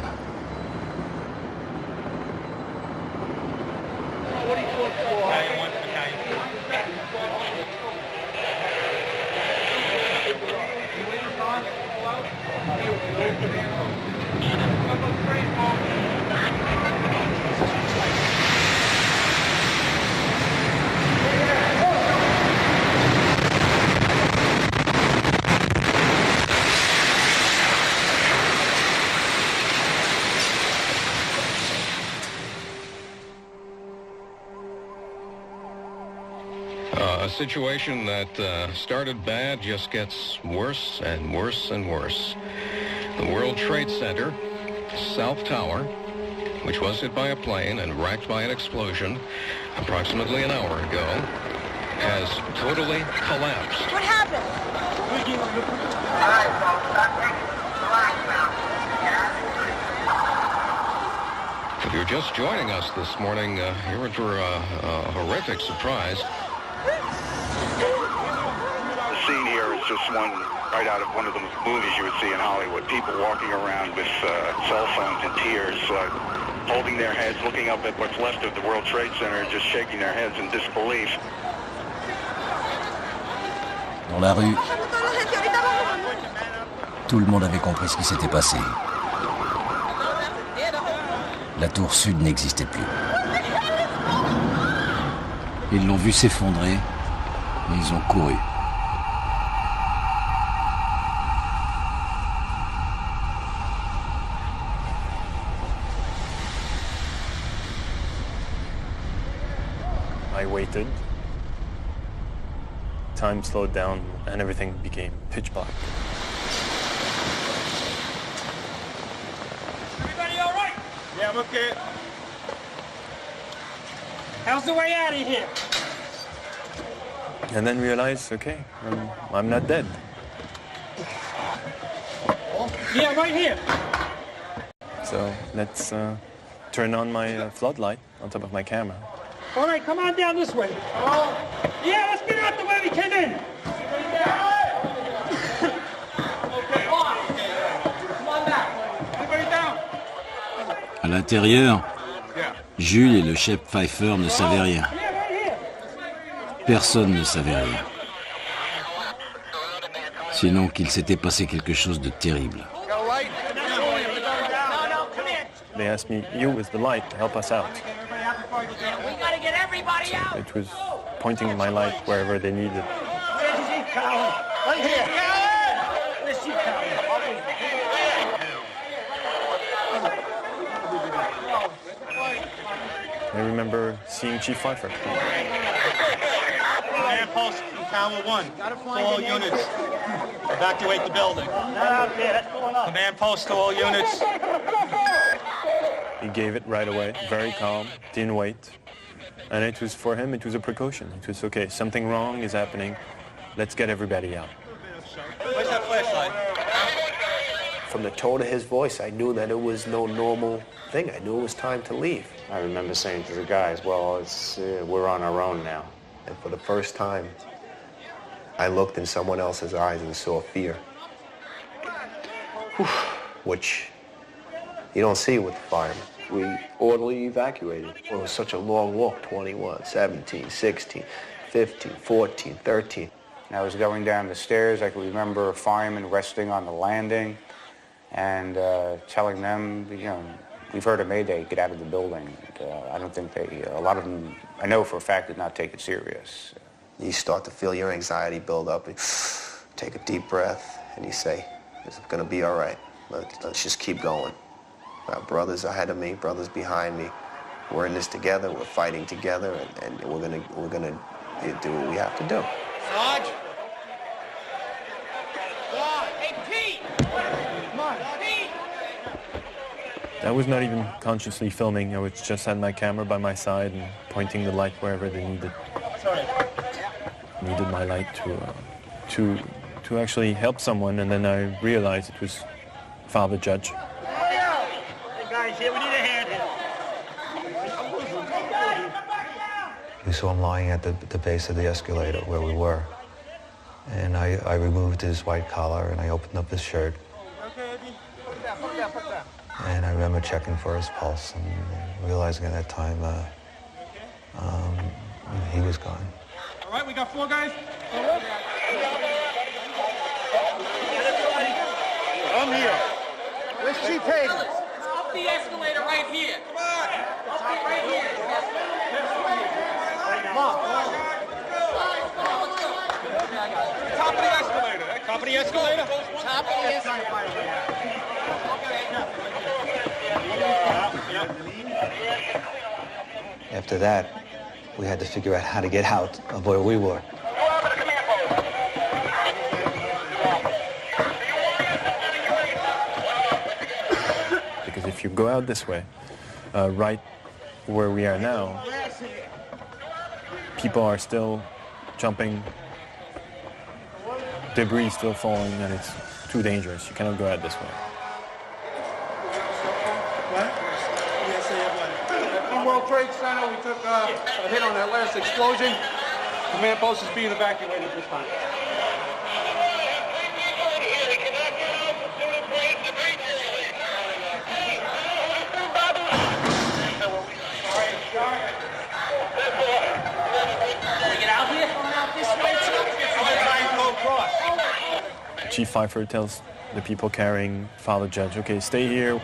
S4: A situation that started bad just gets worse and worse and worse. The World Trade Center, South Tower, which was hit by a plane and wrecked by an explosion approximately an hour ago, has totally collapsed.
S12: What happened?
S4: If you're just joining us this morning, you're in for a horrific surprise.
S16: The scene here is just one right out of one of the movies you would see in Hollywood. People walking around with cell phones and tears, holding their heads, looking up at what's left of the World Trade Center, just shaking their heads in disbelief.
S17: Dans la rue, tout le monde avait compris ce qui s'était passé. La tour sud n'existait plus.
S1: Ils l'ont vu s'effondrer et ils ont couru.
S2: I waited. Time slowed down and everything became pitch black.
S15: Everybody all right? Yeah, I'm okay. How's the way out of here?
S2: And then realized, okay, I'm not dead.
S15: Yeah, right here.
S2: So let's turn on my floodlight on top of my camera.
S15: All right, come on down this way. Oh. Yeah, let's get out the way we came in. Okay, come on back. Everybody down.
S1: À l'intérieur, Jules et le chef Pfeiffer ne savaient rien. Personne ne savait rien. Sinon qu'il s'était passé quelque chose de terrible.
S2: They asked me, you with the light, help us out.
S12: We gotta get everybody out.
S2: It was pointing my light wherever they needed.
S15: Where's the Colin? Right here. Where's you, Colin?
S2: I remember seeing Chief Pfeiffer.
S15: Command post from Tower 1. To all units. Evacuate the building. Command post to all units.
S2: He gave it right away, very calm, didn't wait. And it was, for him, it was a precaution. It was, okay, something wrong is happening. Let's get everybody out.
S15: Where's that flashlight?
S5: From the tone of his voice, I knew that it was no normal thing. I knew it was time to leave.
S21: I remember saying to the guys, well, we're on our own now.
S5: And for the first time, I looked in someone else's eyes and saw fear. Which you don't see with the firemen. We orderly evacuated. It was such a long walk, 21, 17, 16, 15, 14, 13.
S21: And I was going down the stairs. I could remember a fireman resting on the landing and telling them, you know, we've heard a mayday, get out of the building. And, I don't think a lot of them, I know for a fact, did not take it serious.
S5: You start to feel your anxiety build up. And take a deep breath and you say, it's going to be all right. Let's just keep going. Our brothers ahead of me, brothers behind me. We're in this together. We're fighting together, and we're gonna do what we have to do.
S12: Sarge. Hey, Pete. Come on, Pete.
S2: I was not even consciously filming. I was just had my camera by my side and pointing the light wherever they needed. Needed my light to actually help someone, and then I realized it was Father Judge.
S15: Guys, here, we need a hand here.
S20: We saw him lying at the base of the escalator where we were. And I removed his white collar and I opened up his shirt. And I remember checking for his pulse and realizing at that time he was gone.
S15: All right, we got 4 guys. I'm here. Where's Chief Hayden?
S12: Up the escalator right here. Come on. Up right here.
S15: Come on. Top of the escalator. Top of the escalator?
S12: Top of the escalator.
S20: After that, We had to figure out how to get out of where we were.
S2: Because if you go out this way, right where we are now, people are still jumping, debris still falling, and it's too dangerous. You cannot go out this way.
S15: In World Trade Center, we took a hit on that last explosion. Command post is being evacuated at this time.
S2: Chief Pfeiffer tells the people carrying Father Judge, okay, stay here.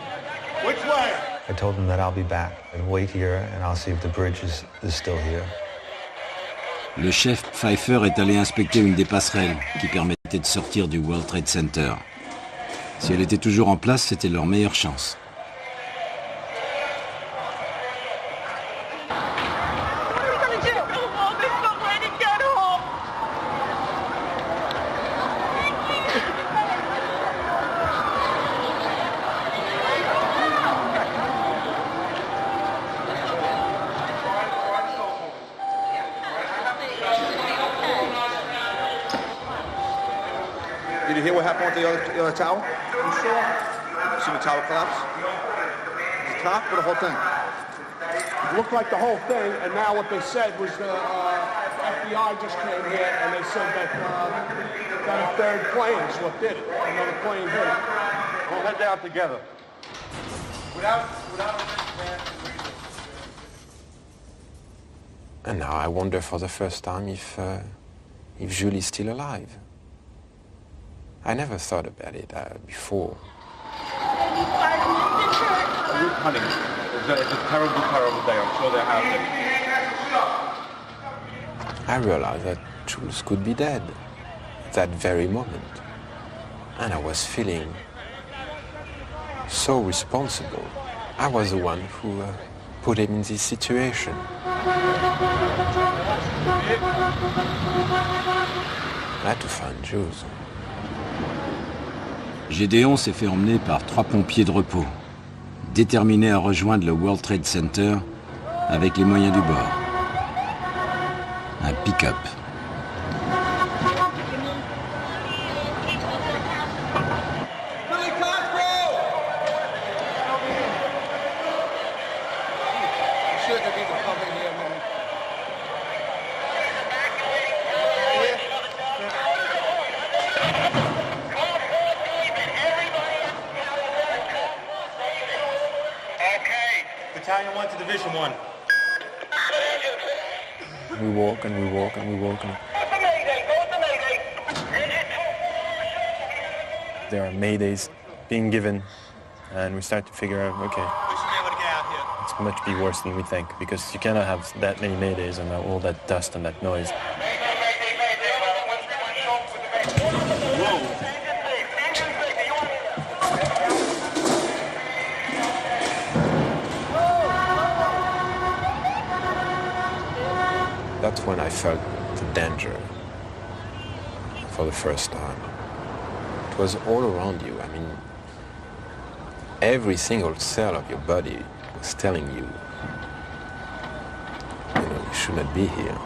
S15: Which way?
S20: I told them that I'll be back and wait here and I'll see if the bridge is still here.
S1: Le chef Pfeiffer est allé inspecter une des passerelles qui permettait de sortir du World Trade Center. Si elle était toujours en place, c'était leur meilleure chance.
S15: Did you hear what happened with the other tower? You see the tower collapse? The top or the whole thing? It looked like the whole thing, and now what they said was the FBI just came here and they said that a third plane is what did it. Another plane hit it. We'll head down together.
S11: And now I wonder for the first time if Jules is still alive. I never thought about it before.
S15: Honey, it's a terrible, terrible day. I'm sure they're happy.
S11: I realized that Jules could be dead at that very moment. And I was feeling so responsible. I was the one who put him in this situation. I had to find Jules.
S1: Gédéon s'est fait emmener par 3 pompiers de repos, déterminés à rejoindre le World Trade Center avec les moyens du bord. Un pick-up.
S15: Battalion 1 to Division 1.
S2: We walk and we walk and we walk. And there are maydays being given, and we start to figure out, okay, it's much be worse than we think, because you cannot have that many maydays and all that dust and that noise.
S11: That's when I felt the danger for the first time. It was all around you. I mean, every single cell of your body was telling you, you should not be here.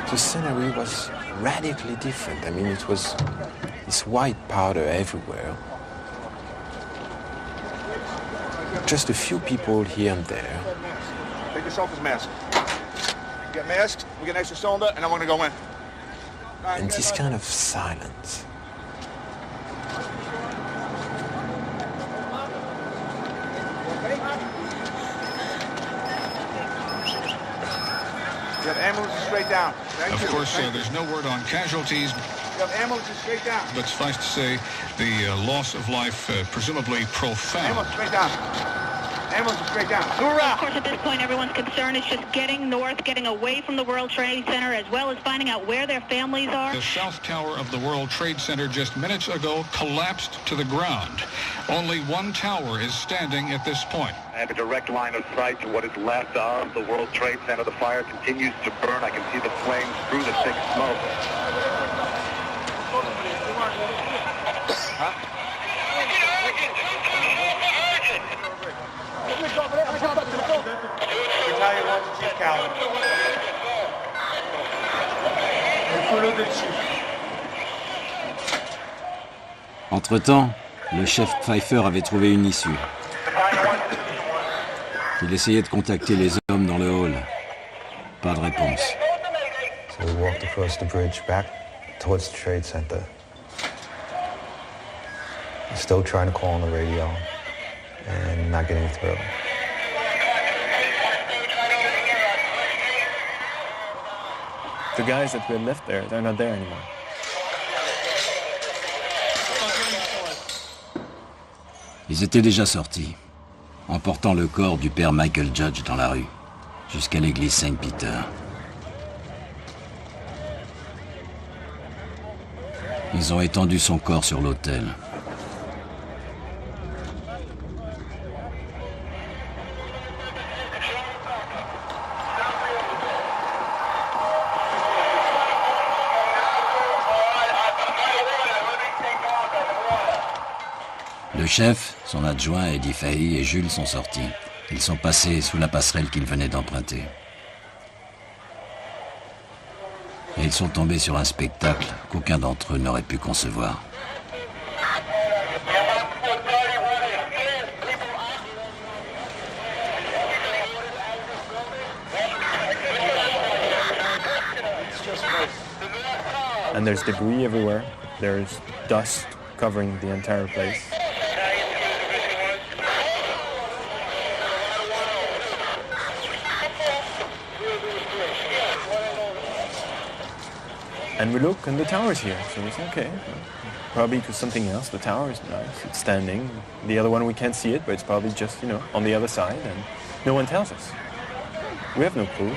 S11: The scenery was radically different. I mean, it was this white powder everywhere. Just a few people here and there.
S15: Take yourself as mask. Get masked, we get an extra cylinder, and then we're gonna go in.
S11: And this kind of silence.
S15: You have ambulances straight down.
S13: Of course, there's no word on casualties.
S15: You have ambulances straight down.
S13: But suffice to say, the loss of life presumably profound.
S15: Ambulance straight down. Ambulance is straight down.
S19: Of course, at this point, everyone's concern is just getting north, getting away from the World Trade Center, as well as finding out where their families are.
S13: The south tower of the World Trade Center just minutes ago collapsed to the ground. Only one tower is standing at this point.
S6: I have a direct line of sight to what is left of the World Trade Center. The fire continues to burn. I can see the flames through the thick smoke.
S1: Entre-temps, le chef Pfeiffer avait trouvé une issue. Il essayait de contacter les hommes dans le hall. Pas de réponse.
S20: So we walked across the bridge back towards the Trade Center. Still trying to call on the radio and not getting through.
S2: The guys that were left there, they're not there anymore.
S1: Ils étaient déjà sortis, emportant le corps du père Michael Judge dans la rue, jusqu'à l'église Saint-Peter. Ils ont étendu son corps sur l'autel. Le chef, son adjoint, Eddie Fahey et Jules sont sortis. Ils sont passés sous la passerelle qu'ils venaient d'emprunter. Et ils sont tombés sur un spectacle qu'aucun d'entre eux n'aurait pu concevoir.
S2: And there's debris everywhere. There's dust covering the entire place. And we look, and the tower's here, so it's okay. Probably because something else. The tower is nice. It's standing. The other one, we can't see it, but it's probably just, on the other side, and no one tells us. We have no clue.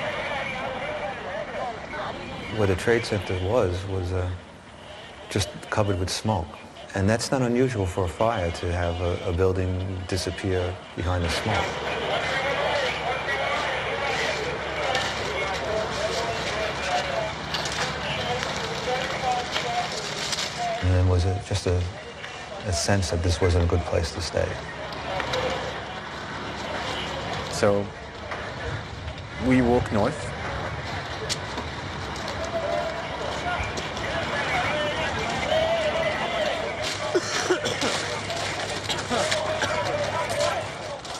S20: Where the Trade Center was just covered with smoke. And that's not unusual for a fire to have a building disappear behind the smoke. And there was just a sense that this wasn't a good place to stay.
S2: So we walk north.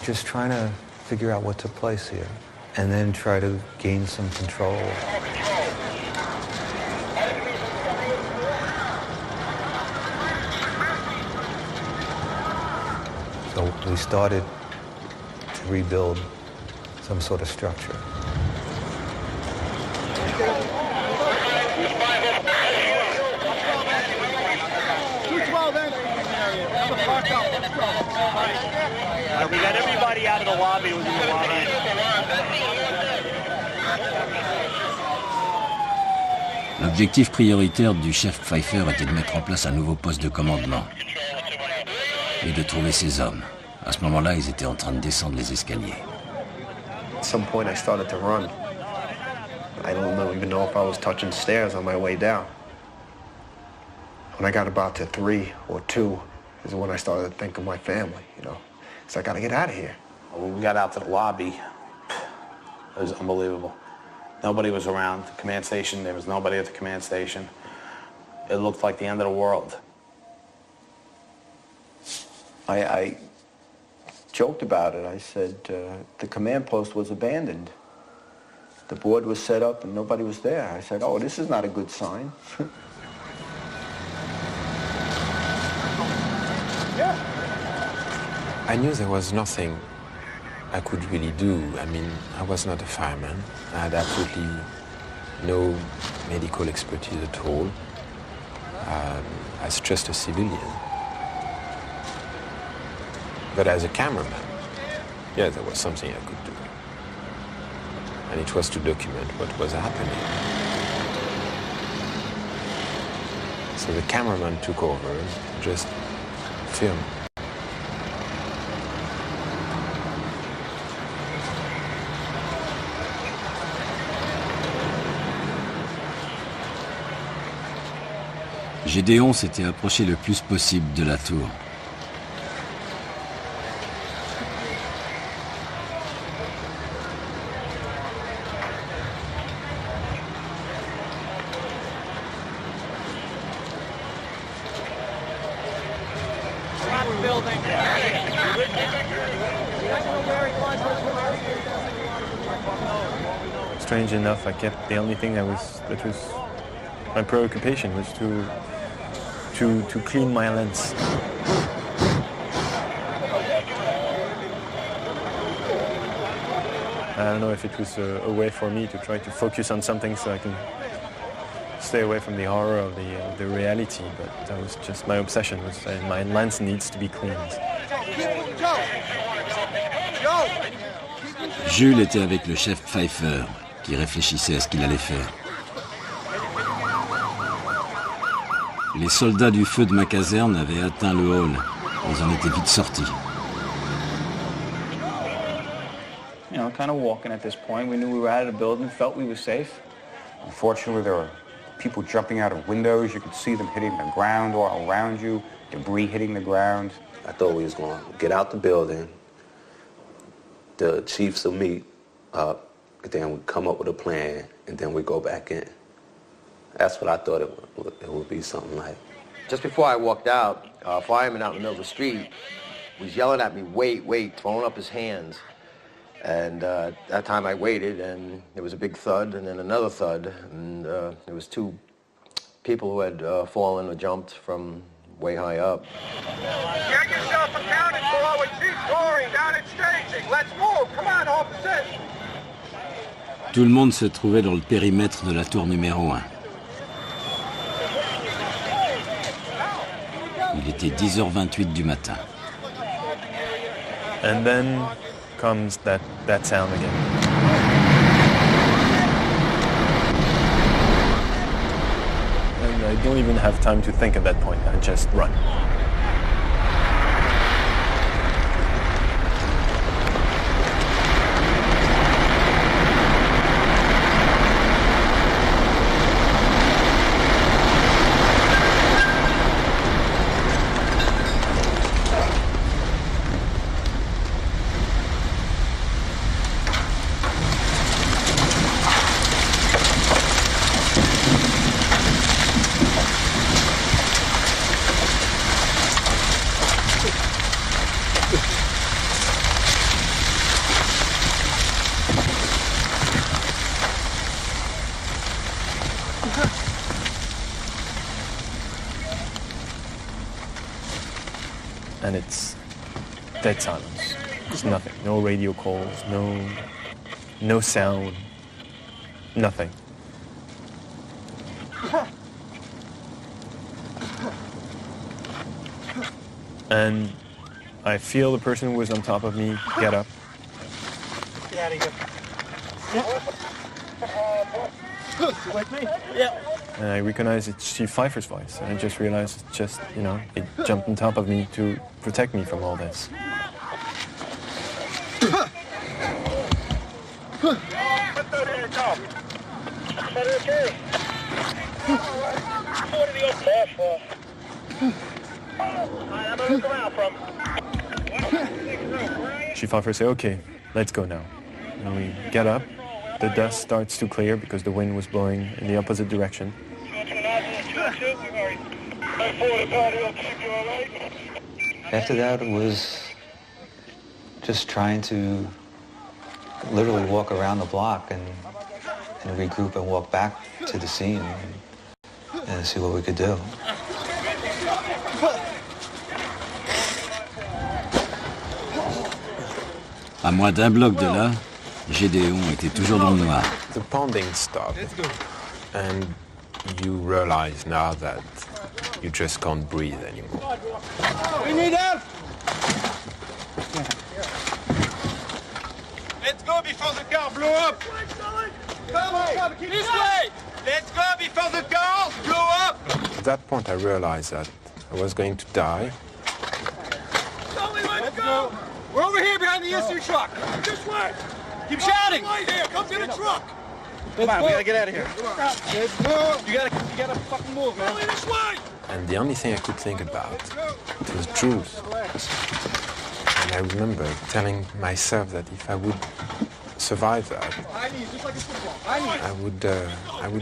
S20: Just trying to figure out what took place here, and then try to gain some control. So we started to rebuild some sort of structure.
S12: We got everybody out of the lobby. Was in the lobby.
S1: L'objectif prioritaire du chef Pfeiffer était de mettre en place un nouveau poste de commandement et de trouver ses hommes. À ce moment-là, ils étaient en train de descendre les escaliers.
S5: At some point, I started to run. I don't even know if I was touching stairs on my way down. When I got about to 3 or 2 is when I started to think of my family, So I got to get out of here.
S21: When we got out to the lobby, it was unbelievable. Nobody was around the command station. There was nobody at the command station. It looked like the end of the world.
S5: I joked about it. I said the command post was abandoned. The board was set up and nobody was there. I said, oh, this is not a good sign.
S11: I knew there was nothing I could really do. I mean, I was not a fireman. I had absolutely no medical expertise at all. As just a civilian. But as a cameraman, yeah, there was something I could do. And it was to document what was happening. So the cameraman took over and just filmed.
S1: Gédéon s'était approché le plus possible de la tour.
S2: Strange enough, I kept the only thing that was my preoccupation was to clean my lens. I don't know if it was a way for me to try to focus on something so I can stay away from the horror of the reality, but that was just my obsession. Was my lens needs to be cleaned.
S1: Jules était avec le chef Pfeiffer, qui réfléchissait à ce qu'il allait faire. Les soldats du feu de ma caserne avaient atteint le hall. Ils en étaient vite sortis.
S20: You know, kind of walking at this point. We knew we were out of the building, felt we were safe.
S21: Unfortunately, there were people jumping out of windows. You could see them hitting the ground all around you, debris hitting the ground.
S18: I thought we was going to get out the building. The chiefs will meet up, and then we come up with a plan, and then we go back in. That's what I thought it would be something like.
S5: Just before I walked out, a fireman out in the middle of the street was yelling at me, wait, wait, throwing up his hands. And that time I waited, and there was a big thud, and then another thud, and there was two people who had fallen or jumped from way high up.
S12: Get yourself accounted for with chief touring down at staging. Let's move. Come on, officers.
S1: Tout le monde se trouvait dans le périmètre de la tour numéro 1. Il était 10h28 du matin.
S2: And then comes that sound again. And I don't even have time to think at that point. I just run. And it's dead silence. There's nothing. No radio calls, no sound, nothing. And I feel the person who was on top of me get up.
S12: Get out of here. You like me? Yeah.
S2: And I recognize it's Chief Pfeiffer's voice. And I just realized it's just, you know, it jumped on top of me to protect me from all this. Chief Pfeiffer said, okay, let's go now. And we get up. The dust starts to clear because the wind was blowing in the opposite direction.
S20: After that, it was just trying to literally walk around the block and regroup and walk back to the scene and see what we could do.
S1: À moins d'un bloc de là, Gédéon était toujours dans le noir.
S11: The pounding stopped, and you realize now that you just can't breathe anymore.
S12: We need help! Let's go before the car blow up. Come on, this way. Let's go before the cars blow up.
S11: At that point, I realized that I was going to die.
S12: Let's go. We're over here behind the ESU truck. This way. Keep shouting. Right here. Come get a truck. Come on, we gotta get out of here. Let's go. You gotta fucking move, man. This way.
S11: And the only thing I could think about was Jules. And I remember telling myself that if I would survive that, I would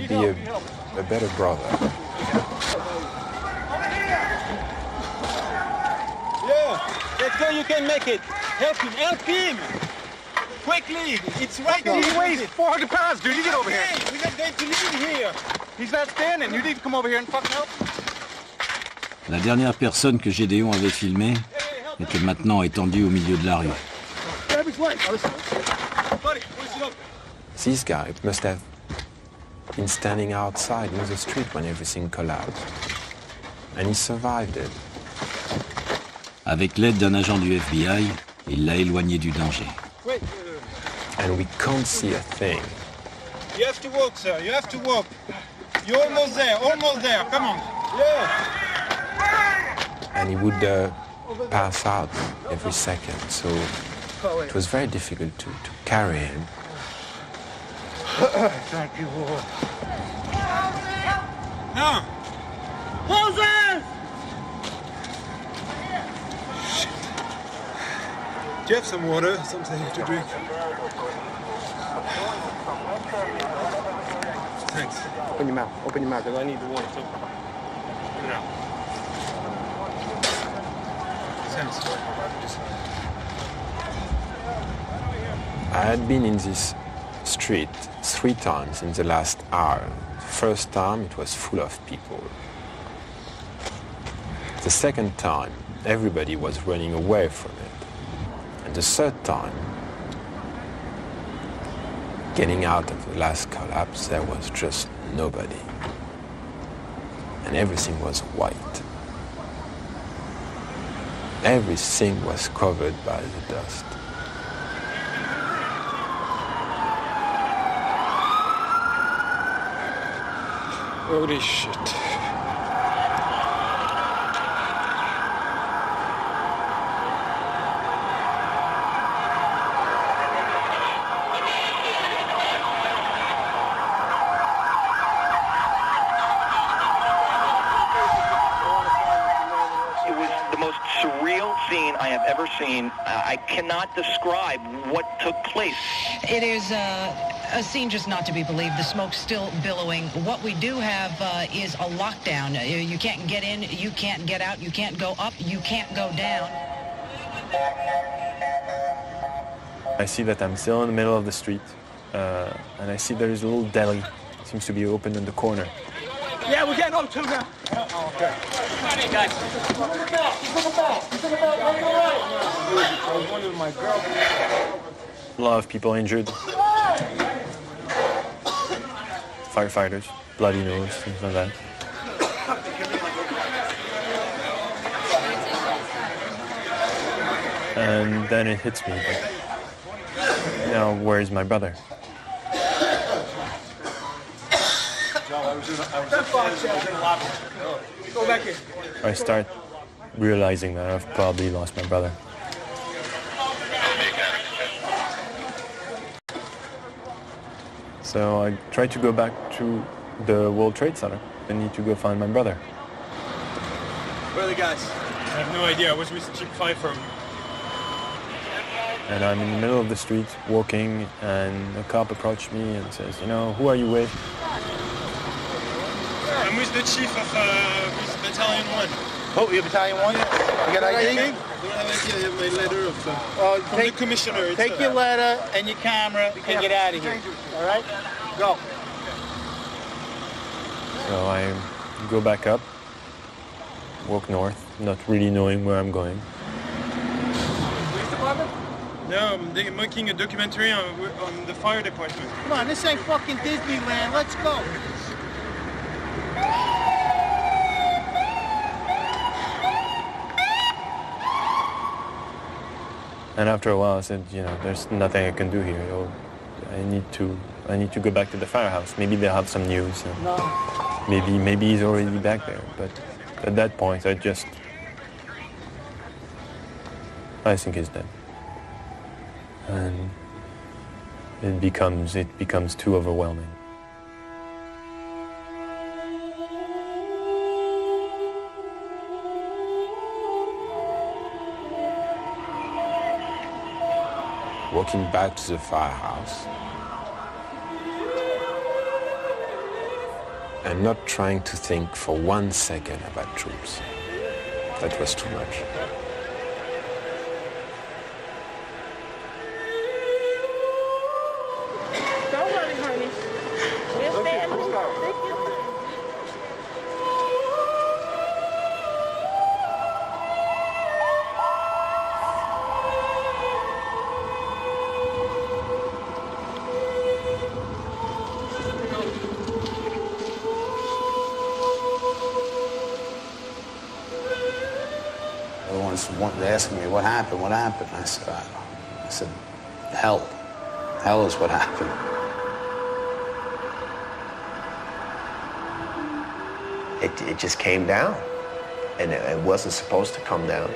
S11: be a better brother.
S12: Yeah, let's go. You can make it. Help him. Quickly. It's right here. He weighs 400 pounds, dude. You get over here. We're not going to leave here. He's not standing. You need to come over here and fucking help him.
S1: La dernière personne que Gédéon avait filmée était maintenant étendue au milieu de la rue.
S11: This guy must have been standing outside in the street when everything collapsed. And he survived it.
S1: Avec l'aide d'un agent du FBI, il l'a éloigné du danger.
S11: And we can't see a thing.
S12: You have to walk, sir. You have to walk. You're almost there. Come on. Yeah.
S11: And he would pass out every second, so it was very difficult to carry him.
S12: Thank you. No! Moses! Shit. Do you have some water, something to drink? Thanks. Open your mouth, because I need the water too. Open it out.
S11: I had been in this street 3 times in the last hour. The first time it was full of people. The second time everybody was running away from it. And the third time, getting out of the last collapse, there was just nobody. And everything was white. Everything was covered by the dust.
S12: Holy shit.
S6: I have ever seen. I cannot describe what took place.
S10: It is a scene just not to be believed. The smoke's still billowing. What we do have is a lockdown. You can't get in, you can't get out, you can't go up, you can't go down.
S2: I see that I'm still in the middle of the street, and I see there is a little deli. It seems to be open in the corner.
S12: Yeah, we're getting on too now. Oh, okay. Come on in, guys.
S2: A lot of people injured. Firefighters, bloody nose, things like that. And then it hits me. But now, where's my brother? I start realizing that I've probably lost my brother. So I try to go back to the World Trade Center. I need to go find my brother.
S12: Where are the guys? I have no idea. I was with Chief Pfeiffer.
S2: And I'm in the middle of the street walking, and a cop approached me and says, you know, who are you with?
S12: I'm with the chief of Battalion 1.
S22: Oh, you're Battalion 1? Yeah. You got ID?
S12: I don't have ID. I have my letter from the commissioner.
S22: Take your letter and your camera and get out of here. All right? Go.
S2: So I go back up, walk north, not really knowing where I'm going.
S12: Police department? No, they're making a documentary on the fire department.
S22: Come on, this ain't fucking Disneyland. Let's go.
S2: And after a while, I said, you know, there's nothing I can do here. I need to go back to the firehouse. Maybe they'll have some news. And maybe he's already back there. But at that point, I think he's dead. And it becomes too overwhelming.
S11: Walking back to the firehouse and not trying to think for 1 second about Jules. That was too much.
S12: Don't worry, honey. We'll stand with you.
S8: Everyone's asking me, what happened? What happened? I said, hell. Hell is what happened.
S5: It just came down, and it wasn't supposed to come down.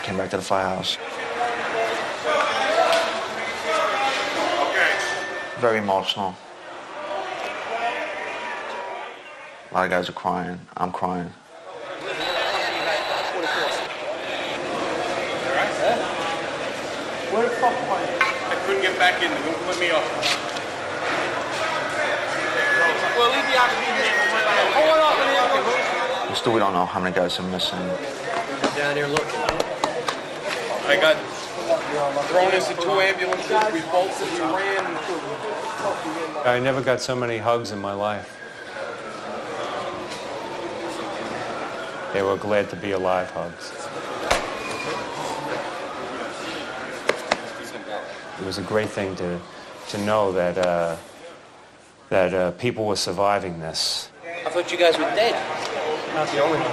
S5: Came back to the firehouse. Very emotional. A lot of guys are crying. I'm crying.
S12: Where the fuck am I? I couldn't get back in. They wouldn't let me off. Well, leave the oxygen.
S5: Still, we don't know how many guys are missing.
S12: Down here looking. I got thrown into 2 ambulances. We bolted, we ran.
S2: I never got so many hugs in my life. They were glad to be alive hugs. It was a great thing to know that people were surviving this.
S12: I thought you guys were dead. Not the only one.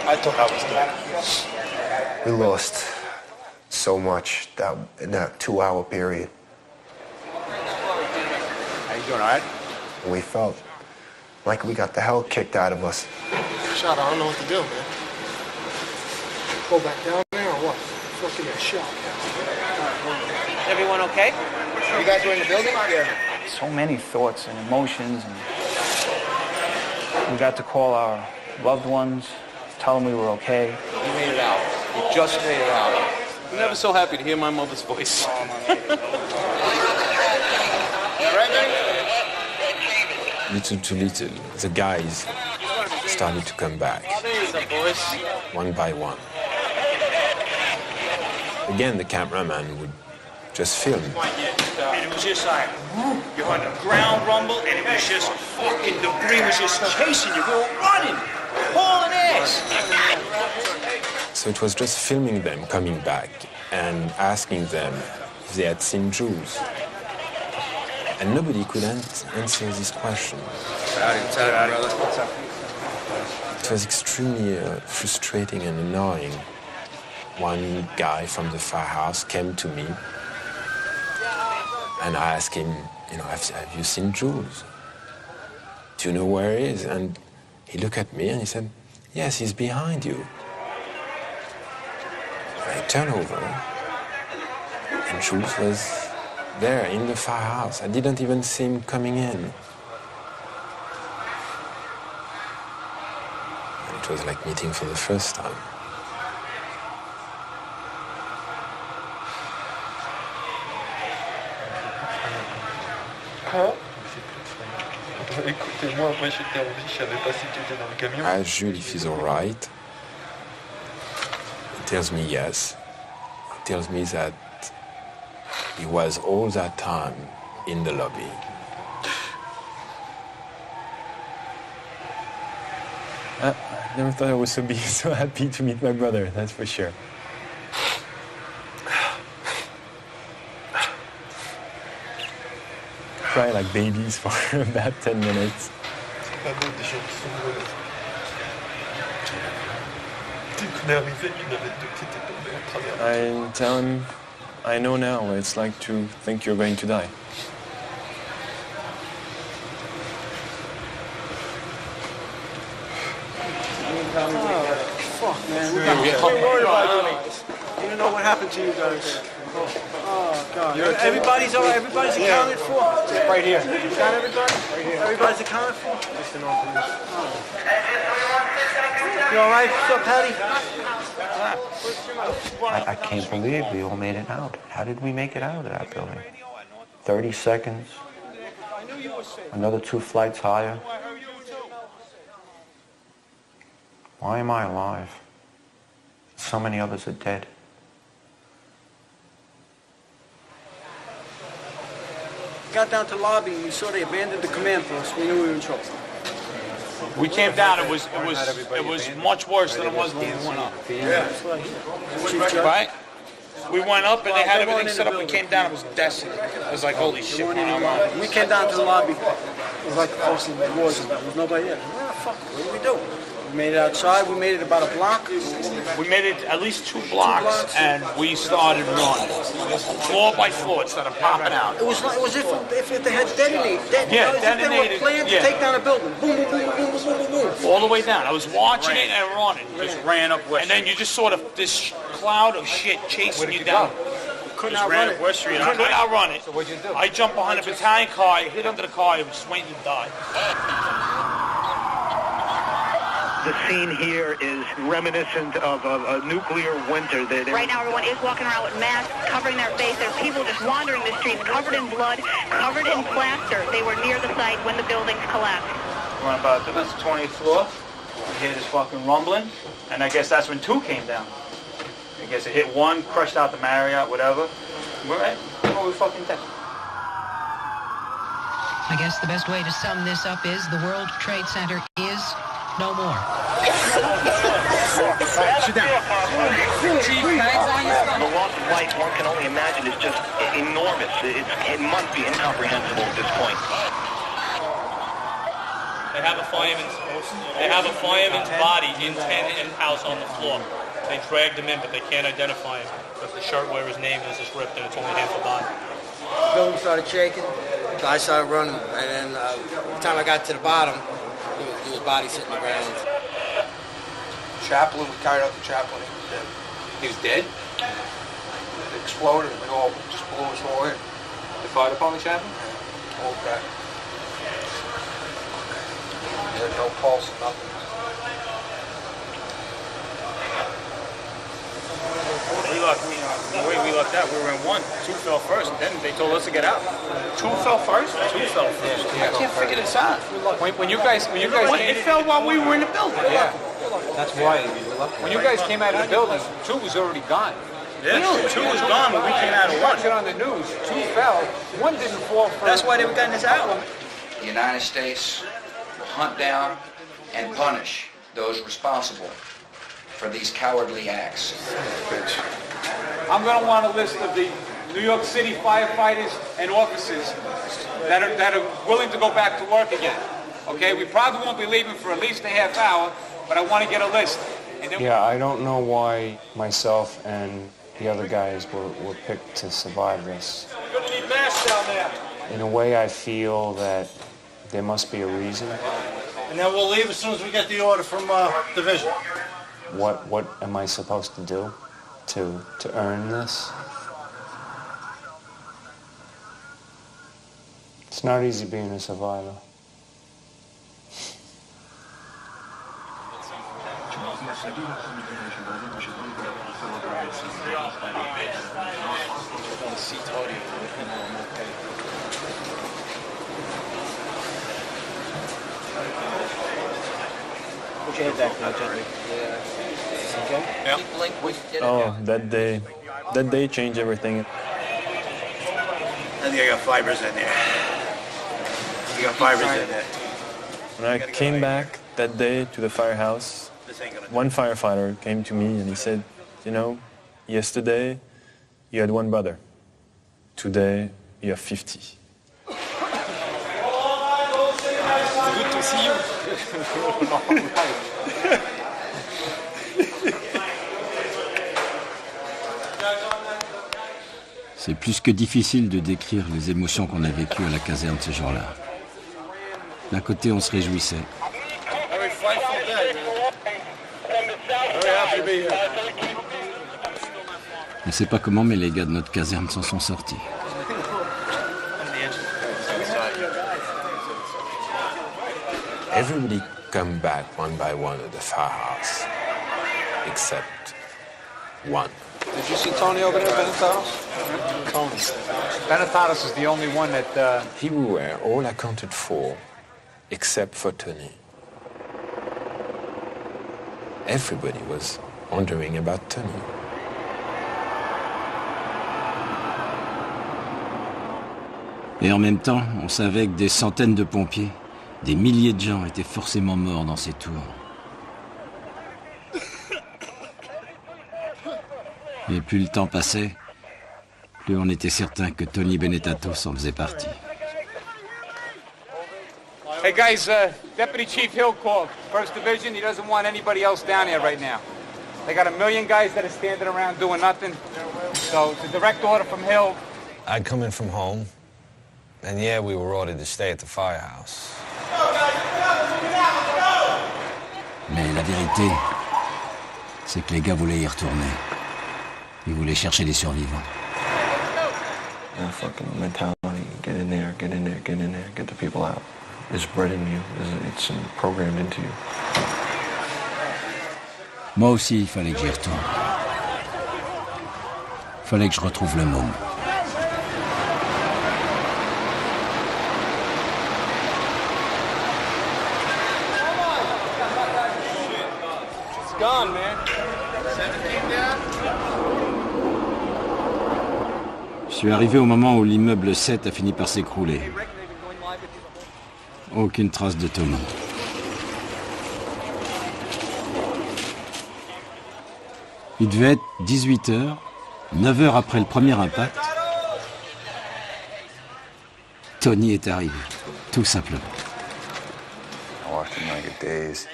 S12: I thought I was dead.
S5: We lost so much in that 2-hour period.
S12: How you doing, all right?
S5: And we felt like we got the hell kicked out of us.
S12: Shot, I don't know what to do, man. Go back down there or what? Fucking a shot. Is everyone okay? You guys were in the building? Yeah.
S20: So many thoughts and emotions, and we got to call our loved ones, tell them we were okay.
S12: You made it out. You just made it out. I'm never so happy to hear my mother's voice.
S11: Little to little, the guys started to come back, one by one. Again, the cameraman would just film.
S14: And it was just like, you heard the ground rumble, and it was just fucking debris was just chasing you. We were running, hauling ass.
S11: So it was just filming them coming back and asking them if they had seen Jules. And nobody could answer this question.
S12: What's up?
S11: It was extremely frustrating and annoying. One guy from the firehouse came to me and I asked him, you know, have you seen Jules? Do you know where he is? And he looked at me and he said, yes, he's behind you. And I turned over and Jules was there in the firehouse. I didn't even see him coming in. And it was like meeting for the first time.
S3: Écoutez-moi, moi j'étais en vie, je savais pas si tu étais dans le camion.
S11: As Jules, if he's all right, he tells me yes. He tells me that he was all that time in the lobby.
S2: I never thought I was be so happy to meet my brother, that's for sure. Cry like babies for about 10 minutes.
S3: C'est pas beau des gens qui sont heureux. Dès qu'on est arrivé, il y en avait deux qui étaient tombés à travers.
S2: I tell him, I know now what it's like to think you're going to die.
S12: Fuck, man. We're worried about you. You don't know what happened to you guys. Oh, God. Everybody's all right. Everybody's accounted for.
S15: Right here.
S12: You got everybody? Right here. Everybody's accounted for?
S15: Just an police.
S12: You all right? What's up, Patty?
S7: I can't believe we all made it out. How did we make it out of that building? 30 seconds. Another 2 flights higher. Why am I alive? So many others are dead.
S12: Got down to the lobby and we saw they abandoned the command post. We knew we were in trouble.
S14: We came down. It was much worse than it was when we went up.
S12: Yeah.
S14: Right? We went up and they had everything set up. We came down. It was desolate. It was like, holy shit.
S12: We came down to the lobby. It was like the first in the wars. There was nobody there. Where the fuck? What did we do? We made it outside. We made it about a block.
S14: We made it at least 2 blocks, and we started running, floor by floor, instead of popping out.
S12: It was if they had detonated.
S14: Yeah,
S12: detonated.
S14: detonated.
S12: They were planned to take down a building. Boom, boom, boom, boom, boom, boom, boom, boom.
S14: All the way down. I was watching it and running. Just ran up West Street. And then you just sort of this cloud of shit chasing you down.
S12: Couldn't outrun it.
S14: West Street. I couldn't outrun it. So what'd you do? I jumped behind a battalion car. I hit under the car. I was waiting to die.
S6: The scene here is reminiscent of a nuclear winter.
S19: Right now, everyone is walking around with masks covering their face. There's people just wandering the streets, covered in blood, covered in plaster. They were near the site when the buildings collapsed.
S14: We're on about the 20th floor. We hear this fucking rumbling, and I guess that's when 2 came down. I guess it hit 1, crushed out the Marriott, whatever. We're right. Oh, we fucking dead.
S10: I guess the best way to sum this up is the World Trade Center is no more.
S6: Sit down. The loss of life, one can only imagine, is just enormous. It must be incomprehensible at this point.
S23: They have a fireman's body in house on the floor. They dragged him in, but they can't identify him because the shirt where his name is ripped and it's only half a body.
S12: The building started shaking. I started running, and then by the time I got to the bottom, there was bodies sitting on the ground.
S15: Chaplain, we carried out the chaplain. He was dead? It exploded and we all just blew us all in.
S23: The fire department chaplain?
S15: All back. He had no pulse, nothing.
S14: The way we lucked out, we were in 1. 2 fell first, and then they told us to get out. 2 fell first? 2 fell first. I can't figure this out.
S20: When you guys came,
S14: it fell while we were in the building.
S20: Yeah, that's why we were lucky. When you guys came out of the building, 2 was already gone.
S14: Yeah, 2 was gone when we came out of 1.
S20: Watch it on the news. 2 fell. 1 didn't fall first.
S12: That's why they were getting this out.
S24: The United States will hunt down and punish those responsible for these cowardly acts.
S20: I'm going to want a list of the New York City firefighters and officers that are willing to go back to work again. Okay, we probably won't be leaving for at least a half hour, but I want to get a list. And then
S25: I don't know why myself and the other guys were picked to survive this.
S14: You're going to need masks down there.
S25: In a way, I feel that there must be a reason.
S12: And then we'll leave as soon as we get the order from division.
S25: What am I supposed to do to earn this? It's not easy being a survivor.
S22: Push your head back now, gently. Okay?
S2: Yeah. Oh, that day changed everything.
S22: I think I got fibers in there. You got fibers in there.
S2: When I came back that day to the firehouse, one firefighter came to me and he said, you know, yesterday you had one brother. Today you have 50.
S22: Good to see you.
S1: C'est plus que difficile de décrire les émotions qu'on a vécues à la caserne ce jour-là. D'un côté, on se réjouissait. On ne sait pas comment, mais les gars de notre caserne s'en sont sortis.
S11: Everybody come back one by one at the firehouse, except one.
S7: Did you see Tony over there, Benetatos? Tony. Benetatos is the only one that...
S11: He were all accounted for, except for Tony. Everybody was wondering about Tony.
S1: Et en même temps, on savait que des centaines de pompiers, des milliers de gens étaient forcément morts dans ces tours. Et plus le temps passait, plus on était certain que Tony Benetatos en faisait partie.
S7: Hey guys, Deputy Chief Hill called. First Division, he doesn't want anybody else down here right now. They got 1 million guys that are standing around doing nothing. So it's a direct order from Hill.
S4: I'd come in from home, and yeah, we were ordered to stay at the firehouse.
S1: Mais la vérité, c'est que les gars voulaient y retourner. Ils voulaient chercher les survivants.
S25: That fucking mentality, get in there, get in there, get in there, get the people out. It's bred in you, it's programmed into you.
S1: Moi aussi, il fallait que j'y retourne. Il fallait que je retrouve le môme.
S22: It's gone, man. 17 down.
S1: Je suis arrivé au moment où l'immeuble 7 a fini par s'écrouler. Aucune trace de Tony. Il devait être 18h, 9h après le premier impact. Tony est arrivé, tout simplement.
S9: I watched them like a daze.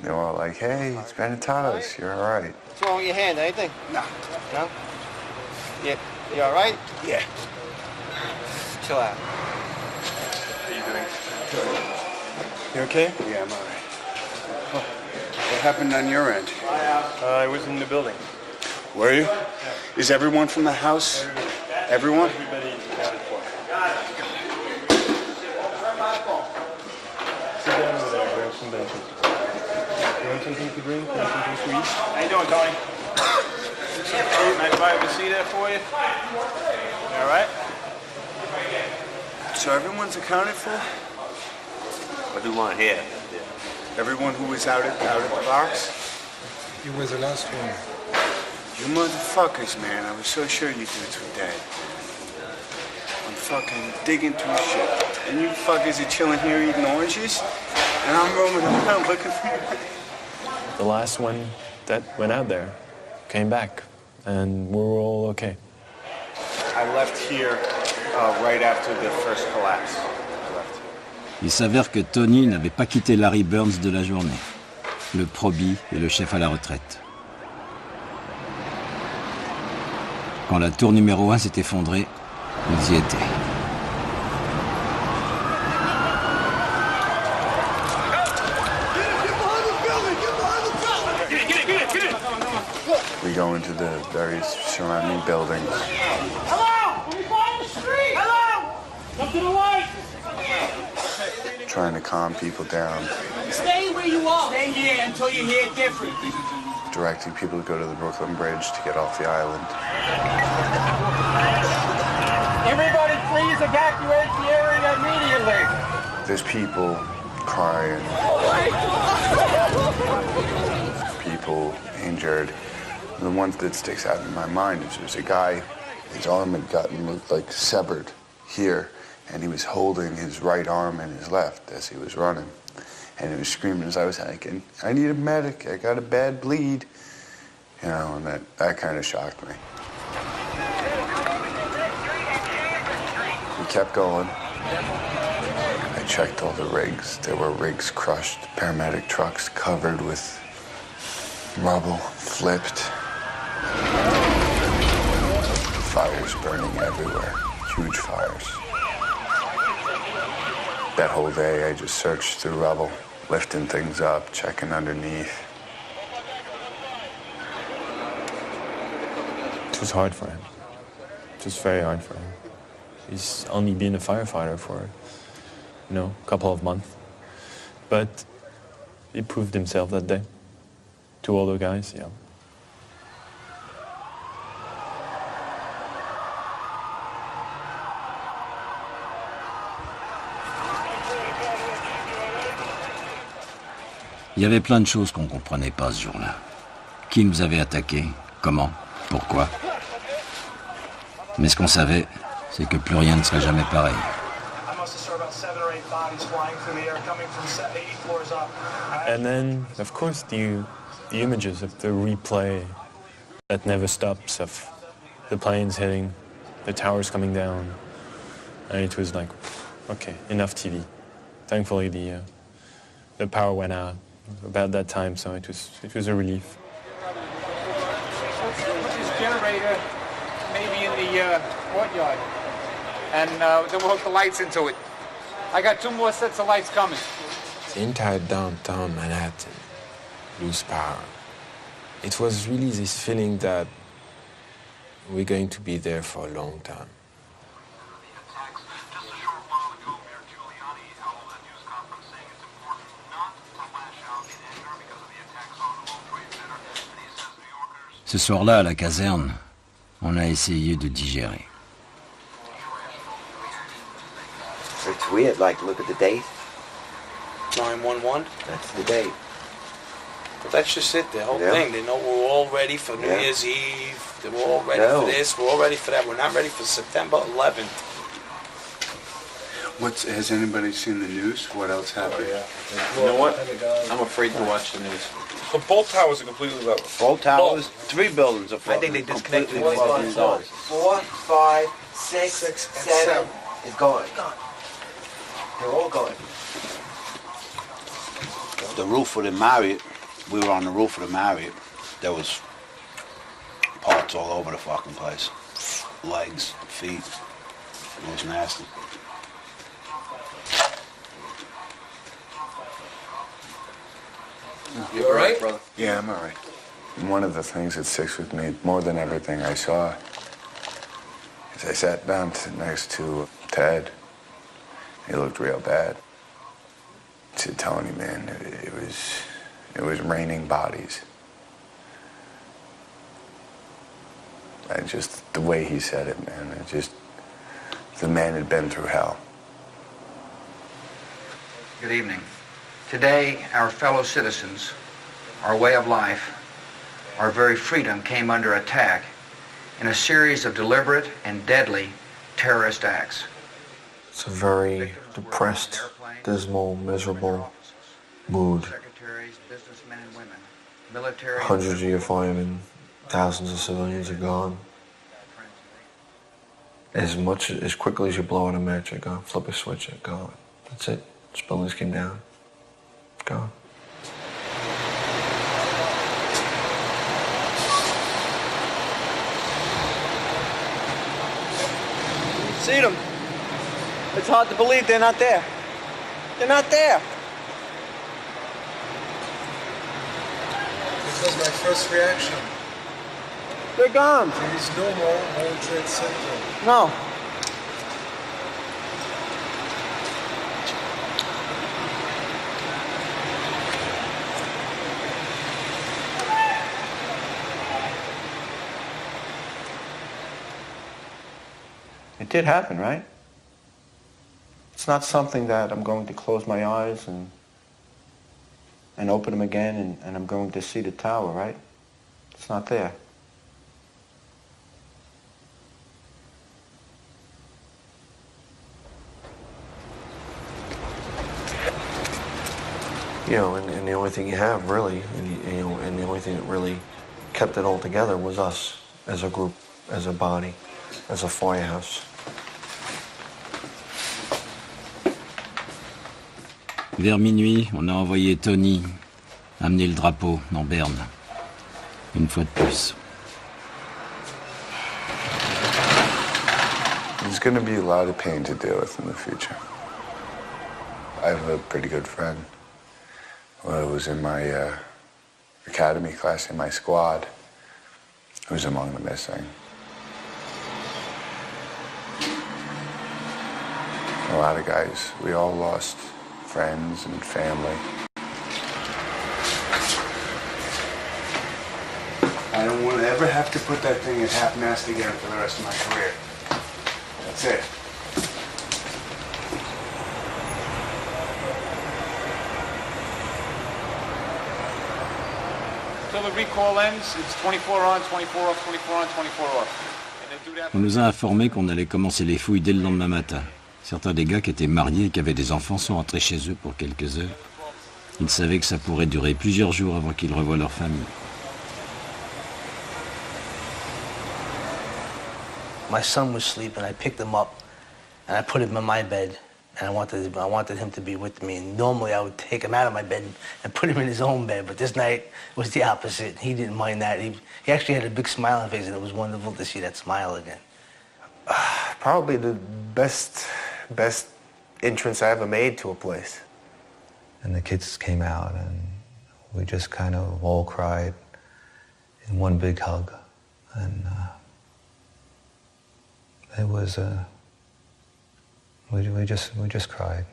S9: They were all like, hey, it's Benetatos, you're all right.
S22: What's wrong with your hand? Anything? No. No? Yeah. You all right? Yeah. Chill out.
S9: How you doing?
S2: You okay?
S9: Yeah, I'm all right. What happened on your end?
S2: I was in the building.
S9: Were you? Is everyone from the house? Everyone?
S2: Everybody accounted for. Sit down over there, grab some benches. You want something to drink? Want something sweet?
S22: How you doing, Tony? Mind if I have a seat there for you? All right?
S9: So everyone's accounted for?
S22: What do you want here?
S9: Everyone who was out at the box?
S25: You were the last one.
S9: You motherfuckers, man. I was so sure you dudes were dead. I'm fucking digging through shit. And you fuckers are chilling here eating oranges? And I'm roaming around looking for you.
S2: The last one that went out there came back, and we were all okay.
S9: I left here right after the first collapse.
S1: Il s'avère que Tony n'avait pas quitté Larry Burns de la journée. Le probi et le chef à la retraite. Quand la tour numéro 1 s'est effondrée, ils y étaient.
S9: We go into the various surrounding buildings.
S12: Hello! Let me find the street! Hello! Come to the light!
S9: Trying to calm people down.
S12: Stay where you are. Stay here until you hear different.
S9: Directing people to go to the Brooklyn Bridge to get off the island.
S12: Everybody please evacuate the area immediately.
S9: There's people crying. People injured. The one that sticks out in my mind is there's a guy, his arm had gotten like severed here, and he was holding his right arm and his left as he was running. And he was screaming as I was like, I need a medic, I got a bad bleed. You know, and that kind of shocked me. We kept going. I checked all the rigs. There were rigs crushed, paramedic trucks covered with rubble, flipped. Fires burning everywhere, huge fires. That whole day I just searched through rubble, lifting things up, checking underneath.
S11: It was hard for him. It was very hard for him. He's only been a firefighter for, a couple of months. But he proved himself that day. To all the guys, yeah.
S1: Il y avait plein de choses qu'on ne comprenait pas ce jour-là. Qui nous avait attaqués? Comment? Pourquoi? Mais ce qu'on savait, c'est que plus rien ne serait jamais pareil.
S11: And then, of course, the images of the replay that never stops of the planes hitting, the towers coming down. And it was like, okay, enough TV. Thankfully, the power went out about that time, so it was a relief.
S7: This generator maybe in the courtyard, and then we'll hook the lights into it. I got 2 more sets of lights coming.
S11: The entire downtown Manhattan lose power. It was really this feeling that we're going to be there for a long time.
S1: Ce soir-là, à la caserne, on a essayé de digérer.
S13: It's weird, like, look at the date.
S12: 9/11.
S13: That's the date.
S12: But that's just it, the whole thing. They know we're all ready for New Year's Eve. We're all ready for this. We're all ready for that. We're not ready for September 11th.
S9: Has anybody seen the news? What else happened?
S8: You know what? I'm afraid to watch the news.
S15: So both towers are completely level.
S13: Both towers, 3 buildings are
S12: I think they disconnected
S13: 4, 5, 6, 7 is gone. They're all gone.
S8: The roof of the Marriott, we were on the roof of the Marriott. There was parts all over the fucking place. Legs, feet. It was nasty.
S12: You all right, brother?
S9: Yeah, I'm all right. And one of the things that sticks with me more than everything I saw is I sat down next to Ted. He looked real bad. I said, Tony, man, it was raining bodies. And just the way he said it, man, the man had been through hell.
S24: Good evening. Today, our fellow citizens, our way of life, our very freedom came under attack in a series of deliberate and deadly terrorist acts.
S25: It's a very depressed, dismal, miserable mood. Hundreds of your firemen, thousands of civilians are gone. As quickly as you blow out a match, they're gone. Flip a switch, they're gone. That's it. These buildings came down. Gone.
S12: See them? It's hard to believe they're not there. They're not there.
S16: This was my first reaction.
S12: They're gone.
S16: There is no more World Trade Center.
S12: No.
S13: It did happen, right?
S25: It's not something that I'm going to close my eyes and open them again and I'm going to see the tower, right? It's not there. You know, and the only thing you have really, and the only thing that really kept it all together was us as a group, as a body, as a firehouse.
S1: Vers minuit, on a envoyé Tony amener le drapeau dans Berne. Une fois de plus.
S9: There's going to be a lot of pain to deal with in the future. I have a pretty good friend. Well, it was in my academy class in my squad, who's among the missing. A lot of guys, we all lost friends and family. I don't want to ever have to put that thing at half-mast again for the rest of my career. That's it.
S7: Until the recall ends, it's 24 on, 24 off, 24 on, 24 off.
S1: On nous a informé qu'on allait commencer les fouilles dès le lendemain matin. Certains des gars qui étaient mariés et qui avaient des enfants sont rentrés chez eux pour quelques heures. Ils savaient que ça pourrait durer plusieurs jours avant qu'ils revoient leur famille.
S3: My son was sleeping. I picked him up and I put him in my bed, and I wanted him to be with me. And normally I would take him out of my bed and put him in his own bed, but this night was the opposite. He didn't mind that. He actually had a big smile on his face, and it was wonderful to see that smile again.
S5: Probably the best entrance I ever made to a place.
S20: And the kids came out, and we just kind of all cried in one big hug. And it was, we just cried.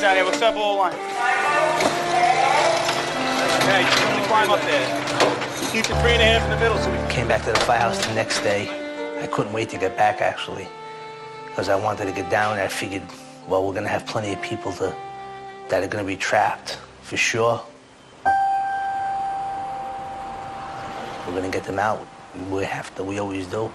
S14: Out here, what's up, old line? Okay, just gonna climb up there. Keep the 3.5 in the middle so we
S3: Came back to the firehouse the next day. I couldn't wait to get back, actually, because I wanted to get down, and I figured, well, we're gonna have plenty of people that are gonna be trapped, for sure. We're gonna get them out. We always do.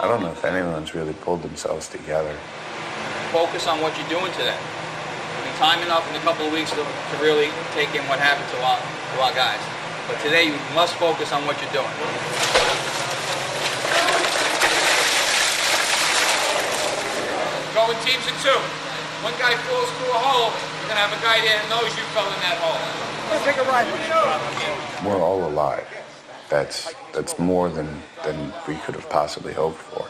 S9: I don't know if anyone's really pulled themselves together.
S17: Focus on what you're doing today. I mean, time enough in a couple of weeks to really take in what happened to our guys. But today you must focus on what you're doing. Go in teams of two. One guy falls through a hole, you're gonna have a guy there that knows you fell in that hole.
S12: Let's take a ride.
S9: We're all alive. That's more than we could have possibly hoped for.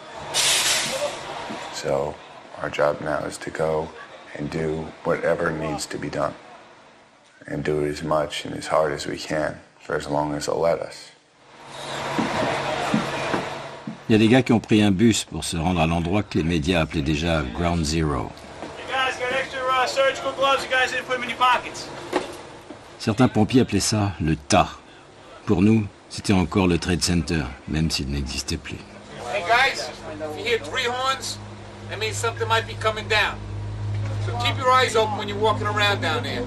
S9: So our job now is to go and do whatever needs to be done. And do it as much and as hard as we can for as long as they'll let us.
S1: Il y a des gars qui ont pris un bus pour se rendre à l'endroit que les médias appelaient déjà Ground Zero.
S14: You guys got extra surgical gloves, you guys didn't put them in your pockets.
S1: Certains pompiers appelaient ça le tas. Pour nous, c'était encore le Trade Center, même s'il n'existait plus.
S7: Hey guys, if you hear 3 horns, that means something might be coming down. So keep your eyes open when you're walking around down there.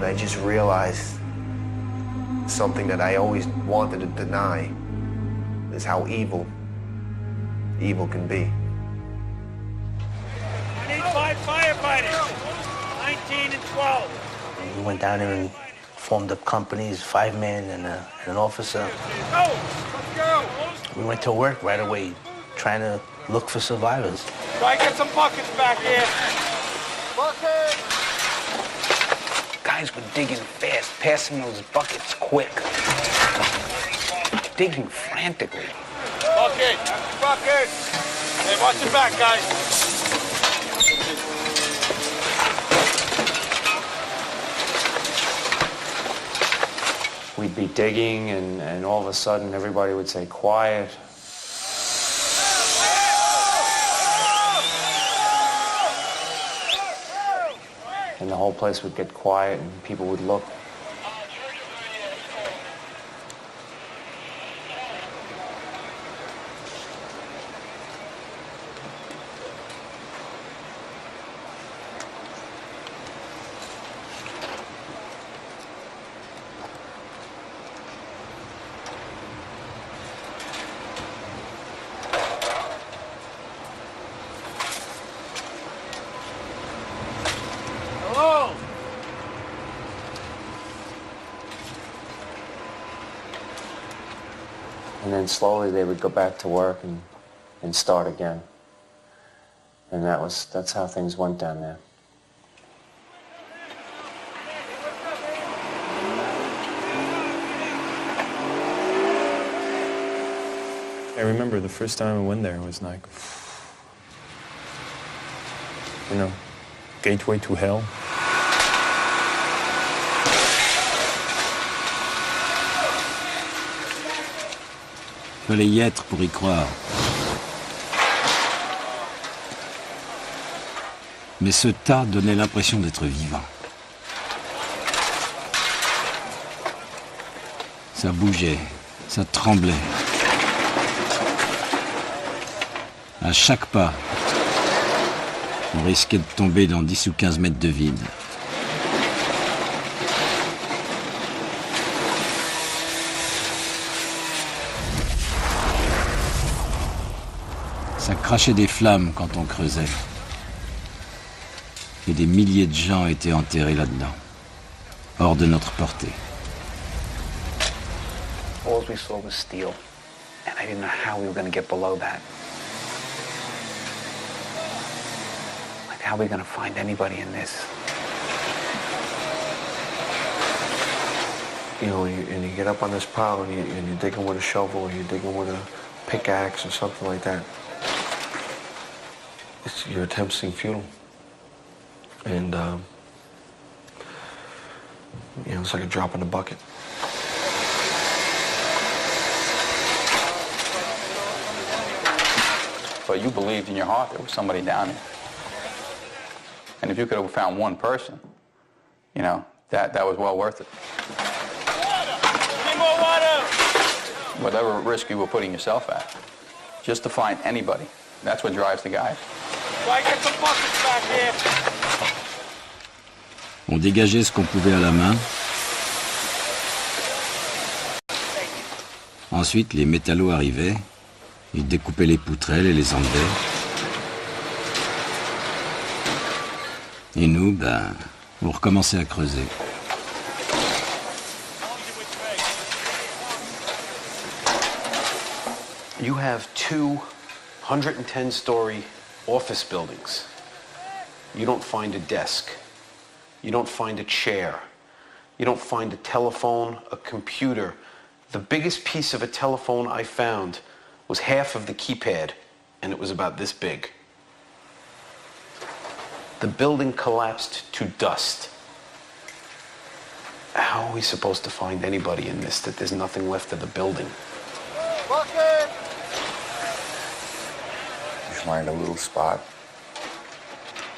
S5: I just realized something that I always wanted to deny, is how evil can be.
S12: I need 5 firefighters, 19 and 12.
S3: We went down there and formed up companies, 5-man and an officer.
S12: Go, let's go.
S3: We went to work right away, trying to look for survivors.
S12: Try to get some buckets back here. Buckets!
S3: Guys were digging fast, passing those buckets quick. Digging frantically.
S12: Bucket, bucket. Hey, watch your back, guys.
S6: We'd be digging, and all of a sudden everybody would say, quiet. And the whole place would get quiet, and people would look.
S12: Hello?
S6: And then slowly they would go back to work and start again. And that's how things went down there.
S11: I remember the first time I went there, it was like, you know, gateway to hell.
S1: Fallait y être pour y croire. Mais ce tas donnait l'impression d'être vivant. Ça bougeait, ça tremblait. À chaque pas, on risquait de tomber dans 10 ou 15 mètres de vide. Ça crachait des flammes quand on creusait. Et des milliers de gens étaient enterrés là-dedans, hors de notre portée.
S24: All we saw was steel, and I didn't know how we were going to get below that. Like, how are we going to find anybody in this?
S25: You know, and you get up on this pile and you're digging with a shovel or you're digging with a pickaxe or something like that. Your attempts seem futile. And, you know, it's like a drop in the bucket.
S10: But you believed in your heart there was somebody down there. And if you could have found one person, you know, that was well worth it.
S12: Need more water!
S10: Whatever risk you were putting yourself at, just to find anybody, that's what drives the guys.
S12: Try to get some buckets back here.
S1: On dégageait ce qu'on pouvait à la main. Ensuite, les métallos arrivaient. Ils découpaient les poutrelles et les enlevaient. Et nous, on recommençait à creuser.
S18: You have 2 110-story office buildings. You don't find a desk. You don't find a chair. You don't find a telephone, a computer. The biggest piece of a telephone I found was half of the keypad, and it was about this big. The building collapsed to dust. How are we supposed to find anybody in this, that there's nothing left of the building?
S12: Bucket!
S19: You find a little spot,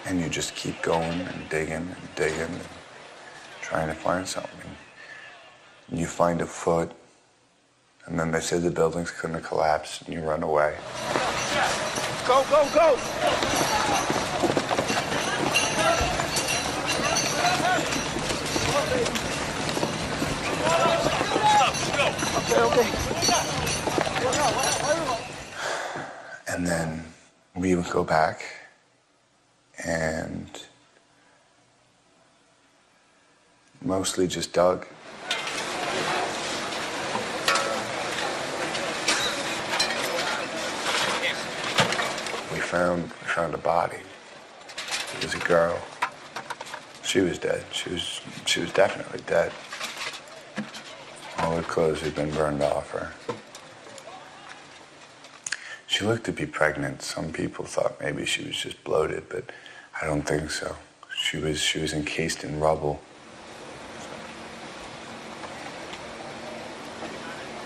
S19: and you just keep going and digging and trying to find something. And you find a foot, and then they say the building's gonna collapse, and you run away.
S12: Go, go, go!
S19: go back and mostly just dug. We found a body. It was a girl. She was dead. She was definitely dead. All her clothes had been burned off her. She looked to be pregnant. Some people thought maybe she was just bloated, but I don't think so. She was encased in rubble.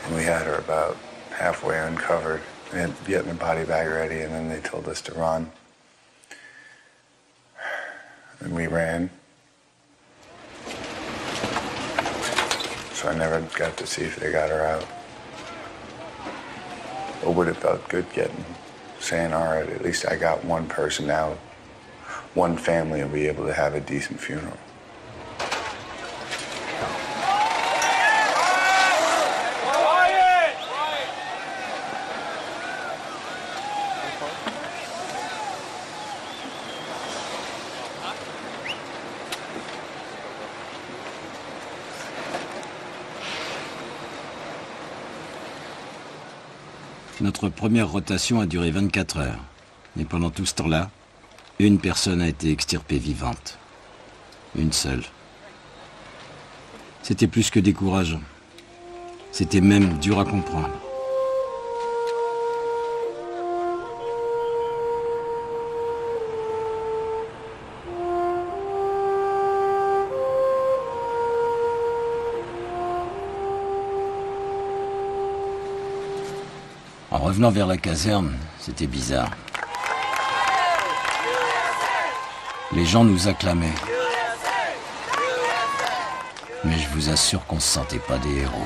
S19: And we had her about halfway uncovered. We had getting the body bag ready, and then they told us to run. And we ran. So I never got to see if they got her out. It would have felt good saying, all right, at least I got one person out. One family will be able to have a decent funeral.
S1: Notre première rotation a duré 24 heures. Et pendant tout ce temps-là, une personne a été extirpée vivante. Une seule. C'était plus que décourageant. C'était même dur à comprendre. En revenant vers la caserne, c'était bizarre. Les gens nous acclamaient. Mais je vous assure qu'on ne se sentait pas des héros.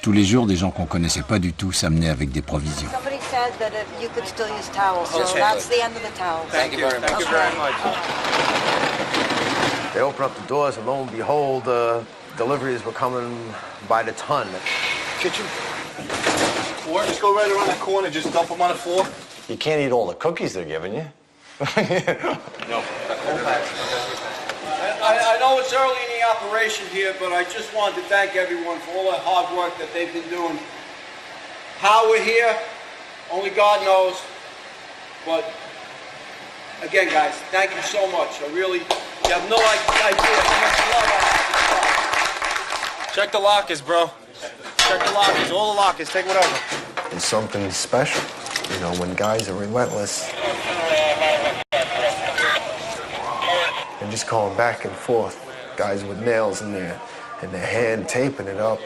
S1: Tous les jours, des gens qu'on connaissait pas du tout s'amenaient avec des provisions.
S25: They opened up the doors and lo and behold, deliveries were coming by the ton.
S15: Kitchen. Or just go right around that corner, just dump them on the floor.
S25: You can't eat all the cookies they're giving you.
S15: No.
S12: I know it's early in the operation here, but I just wanted to thank everyone for all the hard work that they've been doing. How we're here, only God knows. But again, guys, thank you so much. You have no idea how much love I have. Check the lockers, bro. Check the lockers, all the lockers, take whatever.
S25: It's something special, you know, when guys are relentless. And just going back and forth, guys with nails in their hand, taping it up,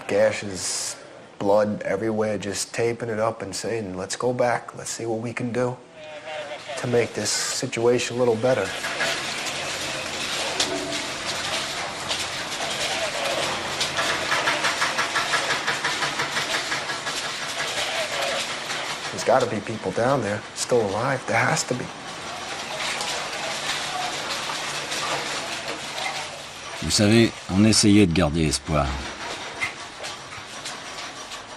S25: gashes, blood everywhere, just taping it up and saying, let's go back, let's see what we can do to make this situation a little better. There's got to be people down there still alive. There has to be.
S1: Vous savez, on essayait de garder espoir.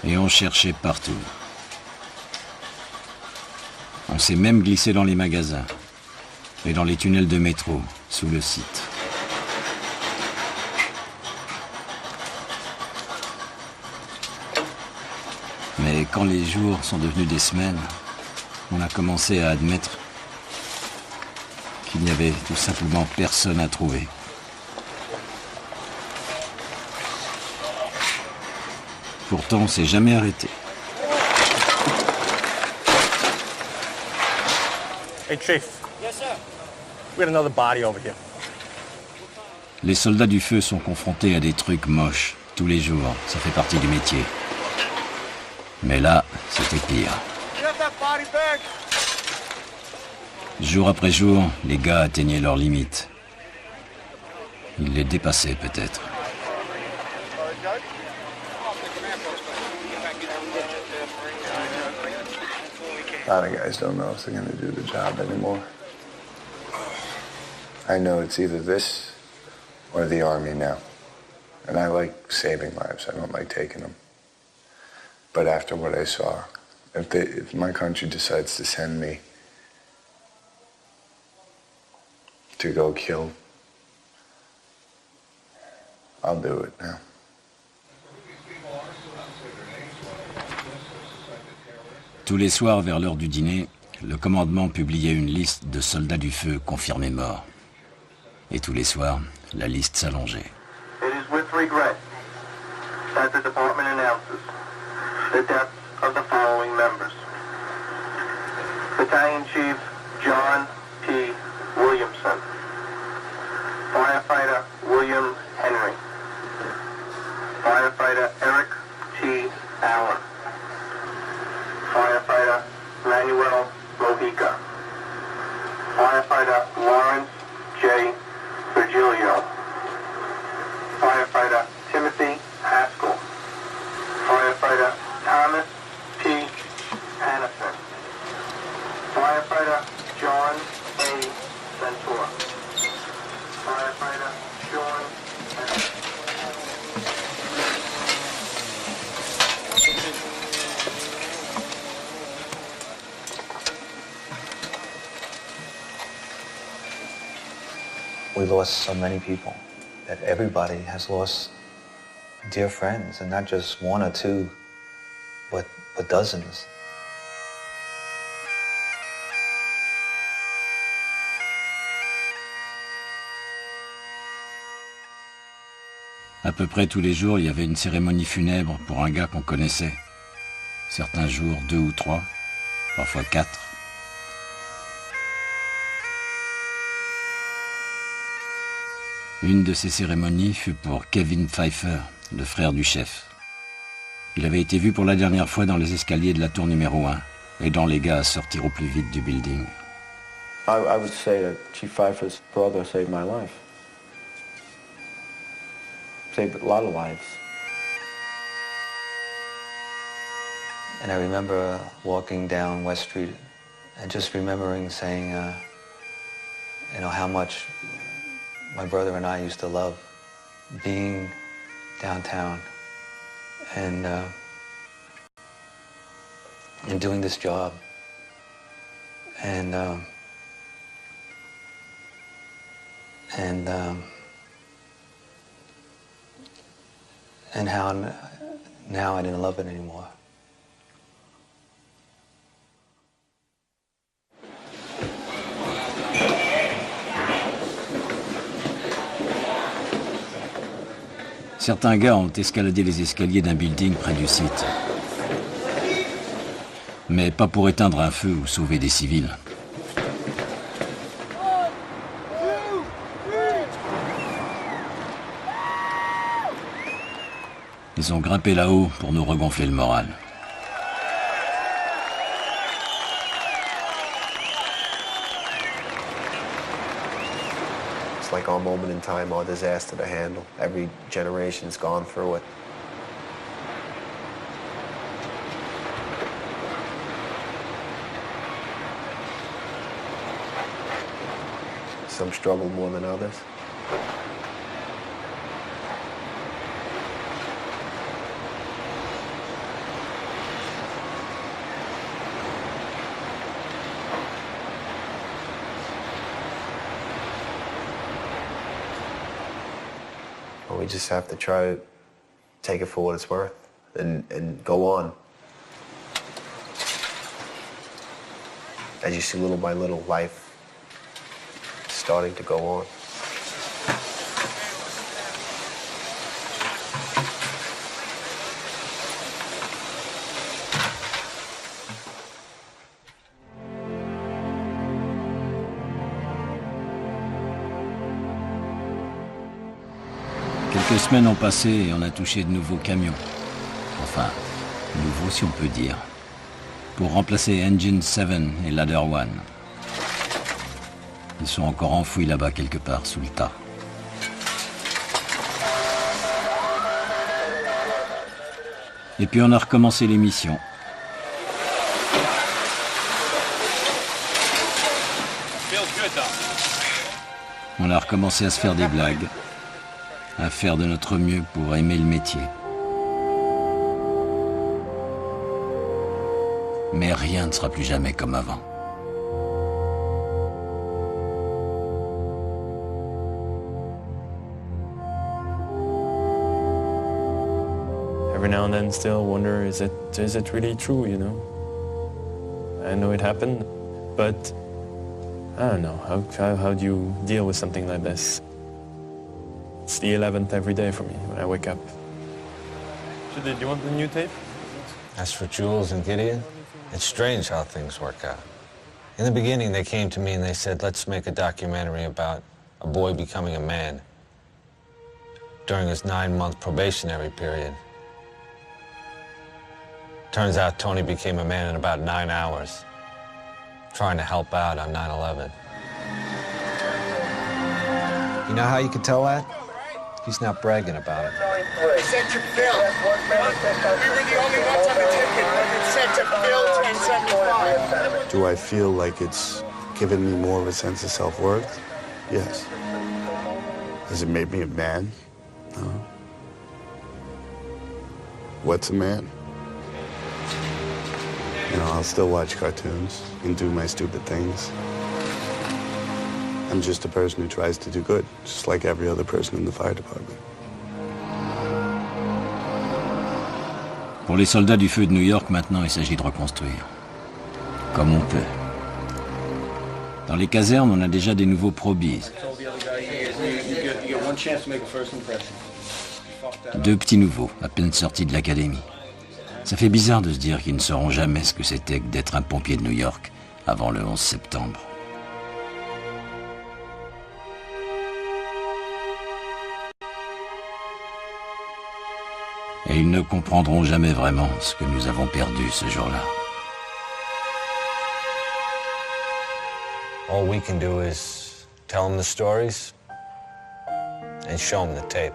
S1: Et on cherchait partout. On s'est même glissé dans les magasins et dans les tunnels de métro, sous le site. Mais quand les jours sont devenus des semaines, on a commencé à admettre qu'il n'y avait tout simplement personne à trouver. Pourtant, on ne s'est jamais arrêté.
S15: Hey, Chief. Yes, sir. We had another body over here.
S1: Les soldats du feu sont confrontés à des trucs moches tous les jours. Ça fait partie du métier. Mais là, c'était pire. Jour après jour, les gars atteignaient leurs limites. Ils les dépassaient peut-être.
S19: A lot of guys don't know if they're going to do the job anymore. I know it's either this or the Army now. And I like saving lives. I don't like taking them. But after what I saw, If my country decides to send me to go kill, I'll do it now.
S1: Tous les soirs, vers l'heure du dîner, le commandement publiait une liste de soldats du feu confirmés morts. Et tous les soirs, la liste s'allongeait.
S2: It is with regret that the department announces the death of the following members. Battalion Chief John P. Williamson. Firefighter William Henry. Firefighter Eric T. Allen. Firefighter Manuel Mojica. Firefighter Lawrence J. Virgilio. Firefighter Timothy Haskell. Firefighter Thomas P. Hannison. Firefighter John A. Ventura. Firefighter Sean Henry.
S20: We lost so many people that everybody has lost dear friends, and not just one or two, but dozens.
S1: À peu près tous les jours, il y avait une cérémonie funèbre pour un gars qu'on connaissait. Certains jours, 2 ou 3, parfois 4. Une de ces cérémonies fut pour Kevin Pfeiffer, le frère du chef. Il avait été vu pour la dernière fois dans les escaliers de la tour numéro 1, aidant les gars à sortir au plus vite du building.
S6: I would say that Chief Pfeiffer's brother saved my life. Saved a lot of lives.
S20: And I remember walking down West Street and just remembering saying, you know, how much my brother and I used to love being downtown and doing this job. And how now I didn't love it anymore.
S1: Certains gars ont escaladé les escaliers d'un building près du site. Mais pas pour éteindre un feu ou sauver des civils. Ils ont grimpé là-haut pour nous regonfler le moral.
S25: It's like our moment in time, our disaster to handle. Every generation's gone through it. Some struggle more than others. We just have to try to take it for what it's worth and go on. As you see, little by little, life is starting to go on.
S1: Quelques semaines ont passé et on a touché de nouveaux camions. Enfin, nouveaux si on peut dire. Pour remplacer Engine 7 et Ladder 1. Ils sont encore enfouis là-bas quelque part sous le tas. Et puis on a recommencé l'émission. On a recommencé à se faire des blagues, à faire de notre mieux pour aimer le métier. Mais rien ne sera plus jamais comme avant.
S11: Every now and then still wonder, is it really true, you know? I know it happened, but I don't know, how do you deal with something like this? It's the 11th every day for me when I wake up. Do you want the new tape?
S4: As for Jules and Gideon, it's strange how things work out. In the beginning, they came to me and they said, let's make a documentary about a boy becoming a man during his 9-month probationary period. Turns out Tony became a man in about 9 hours, trying to help out on 9/11. You know how you can tell that? He's not bragging about it.
S12: It said to Bill. We were the only ones on the ticket. It said to Bill 1075.
S19: Do I feel like it's given me more of a sense of self-worth? Yes. Has it made me a man? No. What's a man? You know, I'll still watch cartoons and do my stupid things. I'm just a person who tries to do good, just like every other person in the fire department.
S1: Pour les soldats du feu de New York, maintenant, il s'agit de reconstruire. Comme on peut. Dans les casernes, on a déjà des nouveaux probies. 2 petits nouveaux, à peine sortis de l'académie. Ça fait bizarre de se dire qu'ils ne sauront jamais ce que c'était que d'être un pompier de New York avant le 11 septembre. Et ils ne comprendront jamais vraiment ce que nous avons perdu ce jour-là.
S4: All we can do is tell them the stories and show them the tape.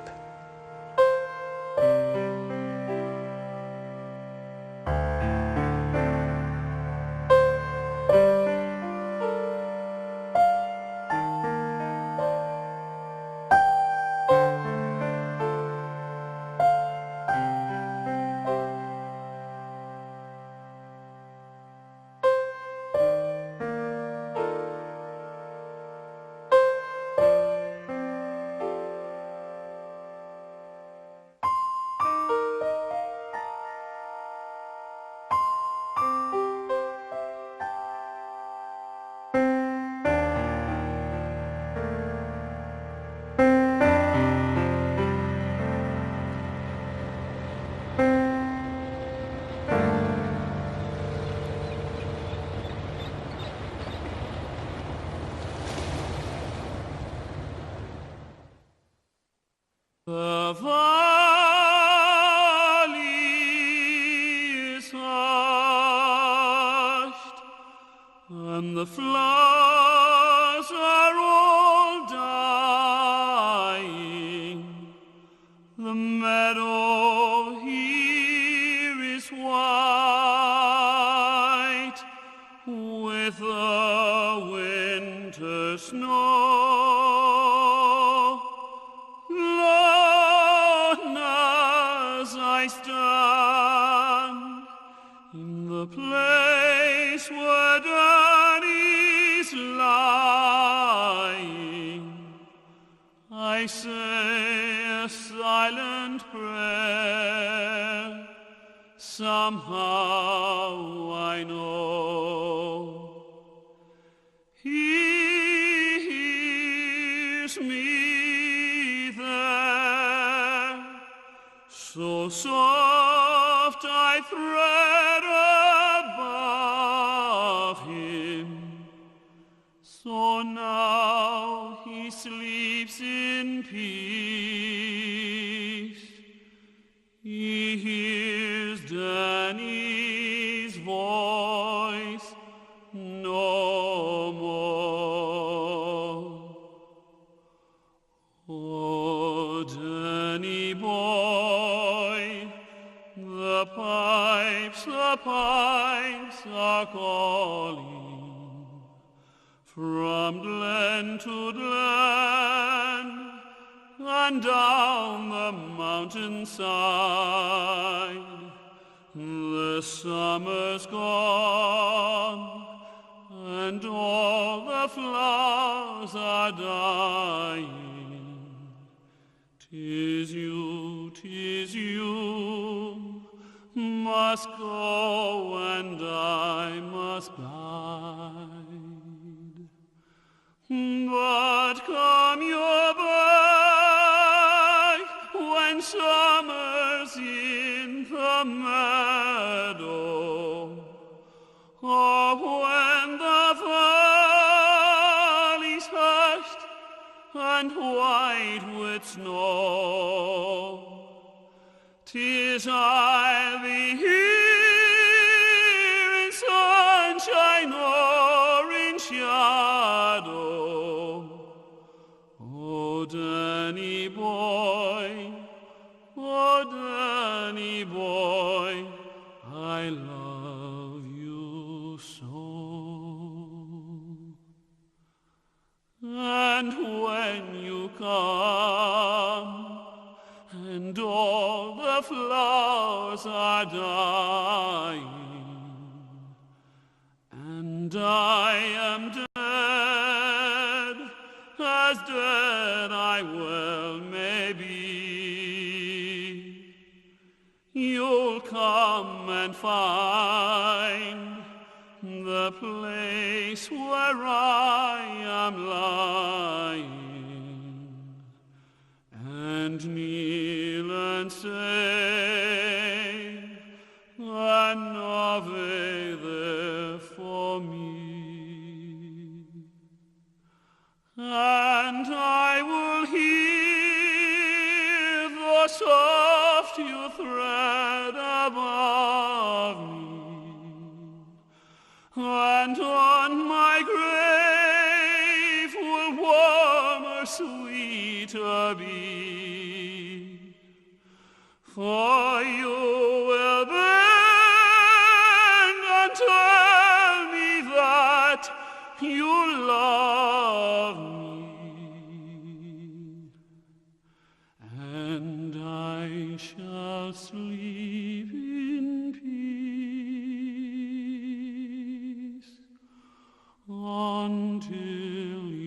S12: The valley is hushed, and the flowers are all dying. The meadow here is white with the winter snow. I stand in the place where Danny's lying. I say a silent prayer. Somehow I know He hears me there. So soft I thread above him, so now he sleeps in peace. He hears Danny's voice no more. Oh, Danny boy, the pipes are calling from glen to glen and down the mountainside. The
S8: the summer's gone, and all the flowers are dying. 'Tis you, must go and I must bide. But come you're back when summer's in the meadow, or when the valley's hushed and white with snow. 'Tis I'll be here in sunshine or in shadow. Oh, Danny boy, I love you so. And when you come, and all the flowers are dying, and I am dead, as dead I well may be, you'll come and find the place where I am lying, and kneel and say an Ave there for me. And I will hear the soft you thread above me, and on my grave will warmer, sweeter be. For you will bend and tell me that you love me, and I shall sleep in peace until you